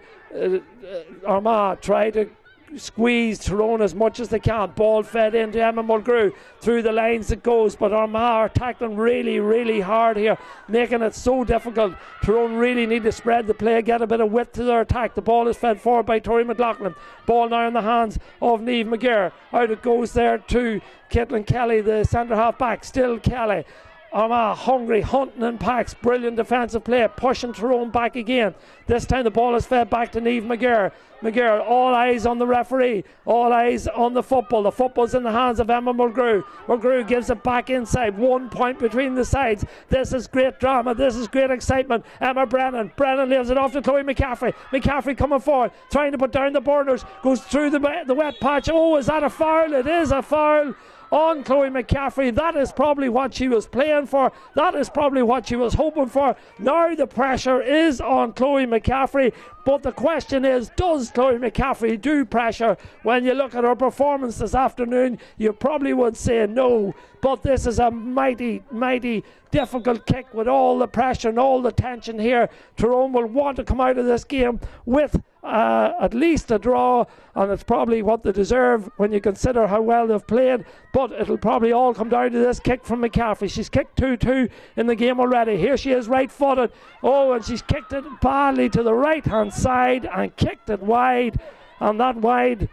A: Armagh try to squeeze Tyrone as much as they can. Ball fed into Emma Mulgrew. Through the lines it goes, but Armagh are tackling really, really hard here, making it so difficult. Tyrone really need to spread the play, get a bit of width to their attack. The ball is fed forward by Tori McLaughlin. Ball now in the hands of Niamh McGirr. Out it goes there to Caitlin Kelly, the centre half back. Still Kelly. Armagh hungry, hunting in packs. Brilliant defensive play, pushing Tyrone back again. This time the ball is fed back to Niamh McGirr. McGirr, all eyes on the referee, all eyes on the football. The football's in the hands of Emma Mulgrew. Mulgrew gives it back inside. 1 point between the sides. This is great drama. This is great excitement. Emma Brennan. Brennan leaves it off to Chloe McCaffrey. McCaffrey coming forward, trying to put down the borders. Goes through the wet patch. Oh, is that a foul? It is a foul on Chloe McCaffrey. That is probably what she was playing for. That is probably what she was hoping for. Now the pressure is on Chloe McCaffrey, but the question is, does Chloe McCaffrey do pressure? When you look at her performance this afternoon, you probably would say no, but this is a mighty, mighty difficult kick with all the pressure and all the tension here. Tyrone will want to come out of this game with at least a draw, and it's probably what they deserve when you consider how well they've played, but it'll probably all come down to this kick from McCaffrey. She's kicked 2-2 in the game already. Here she is, right footed. Oh, and she's kicked it badly to the right hand side and kicked it wide, and that wide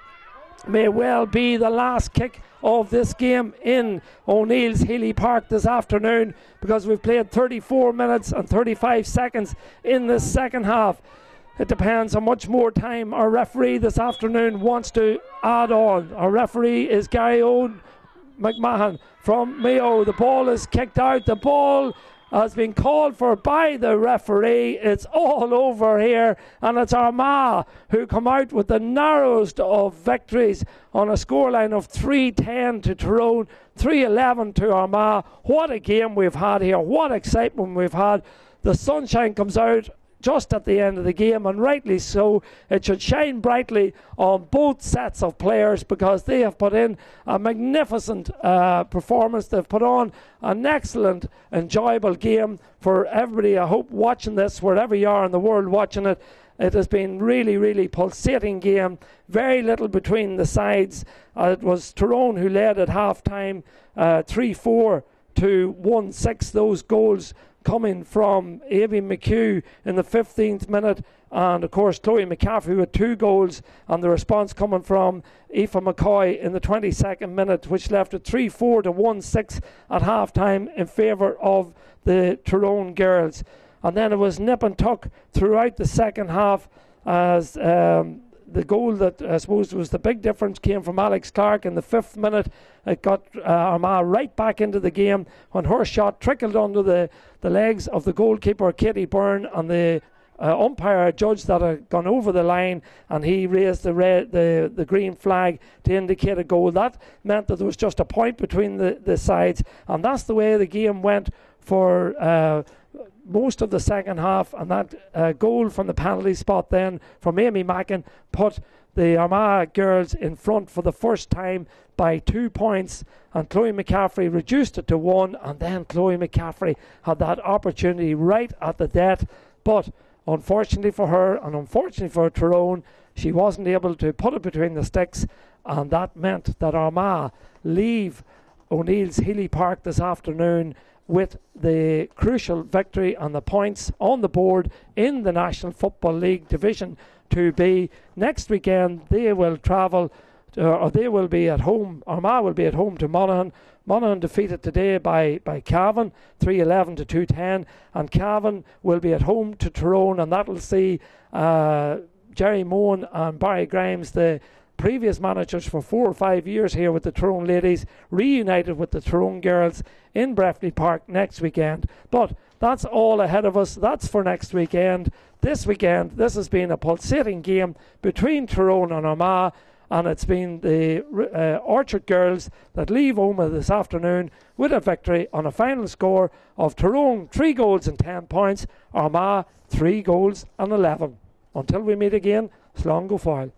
A: may well be the last kick of this game in O'Neill's Healy Park this afternoon, because we've played 34 minutes and 35 seconds in this second half. It depends how much more time our referee this afternoon wants to add on. Our referee is Gary Owen McMahon from Mayo. The ball is kicked out. The ball has been called for by the referee. It's all over here, and it's Armagh who come out with the narrowest of victories on a scoreline of 3-10 to Tyrone, 3-11 to Armagh. What a game we've had here. What excitement we've had. The sunshine comes out just at the end of the game, and rightly so. It should shine brightly on both sets of players, because they have put in a magnificent performance. They've put on an excellent, enjoyable game for everybody. I hope watching this, wherever you are in the world watching it, it has been really, really pulsating game. Very little between the sides. It was Tyrone who led at half-time, 3-4 to 1-6. Those goals coming from Avie McHugh in the 15th minute, and of course Chloe McCaffrey with 2 goals, and the response coming from Aoife McCoy in the 22nd minute, which left it 3-4 to 1-6 at half time in favour of the Tyrone girls. And then it was nip and tuck throughout the second half, as the goal that I suppose was the big difference came from Alex Clark in the 5th minute. It got Armagh right back into the game when her shot trickled under the legs of the goalkeeper Katie Byrne, and the umpire judged that had gone over the line, and he raised the green flag to indicate a goal. That meant that there was just a point between the sides, and that's the way the game went for most of the second half. And that goal from the penalty spot then from Amy Mackin put the Armagh girls in front for the first time by 2 points, and Chloe McCaffrey reduced it to 1, and then Chloe McCaffrey had that opportunity right at the death, but unfortunately for her and unfortunately for Tyrone, she wasn't able to put it between the sticks, and that meant that Armagh leave O'Neill's Healy Park this afternoon with the crucial victory and the points on the board in the National Football League Division 2B. Next weekend they will travel, or they will be at home. Armagh will be at home to Monaghan. Monaghan defeated today by Cavan, 3-11 to 2-10, and Cavan will be at home to Tyrone, and that will see Jerry Mohan and Barry Grimes, the previous managers for 4 or 5 years here with the Tyrone ladies, reunited with the Tyrone girls in Breffni Park next weekend. But that's all ahead of us. That's for next weekend. This weekend, this has been a pulsating game between Tyrone and Armagh, and it's been the Orchard girls that leave Omagh this afternoon with a victory on a final score of Tyrone 3 goals and 10 points, Armagh 3 goals and 11. Until we meet again, slán go fáil.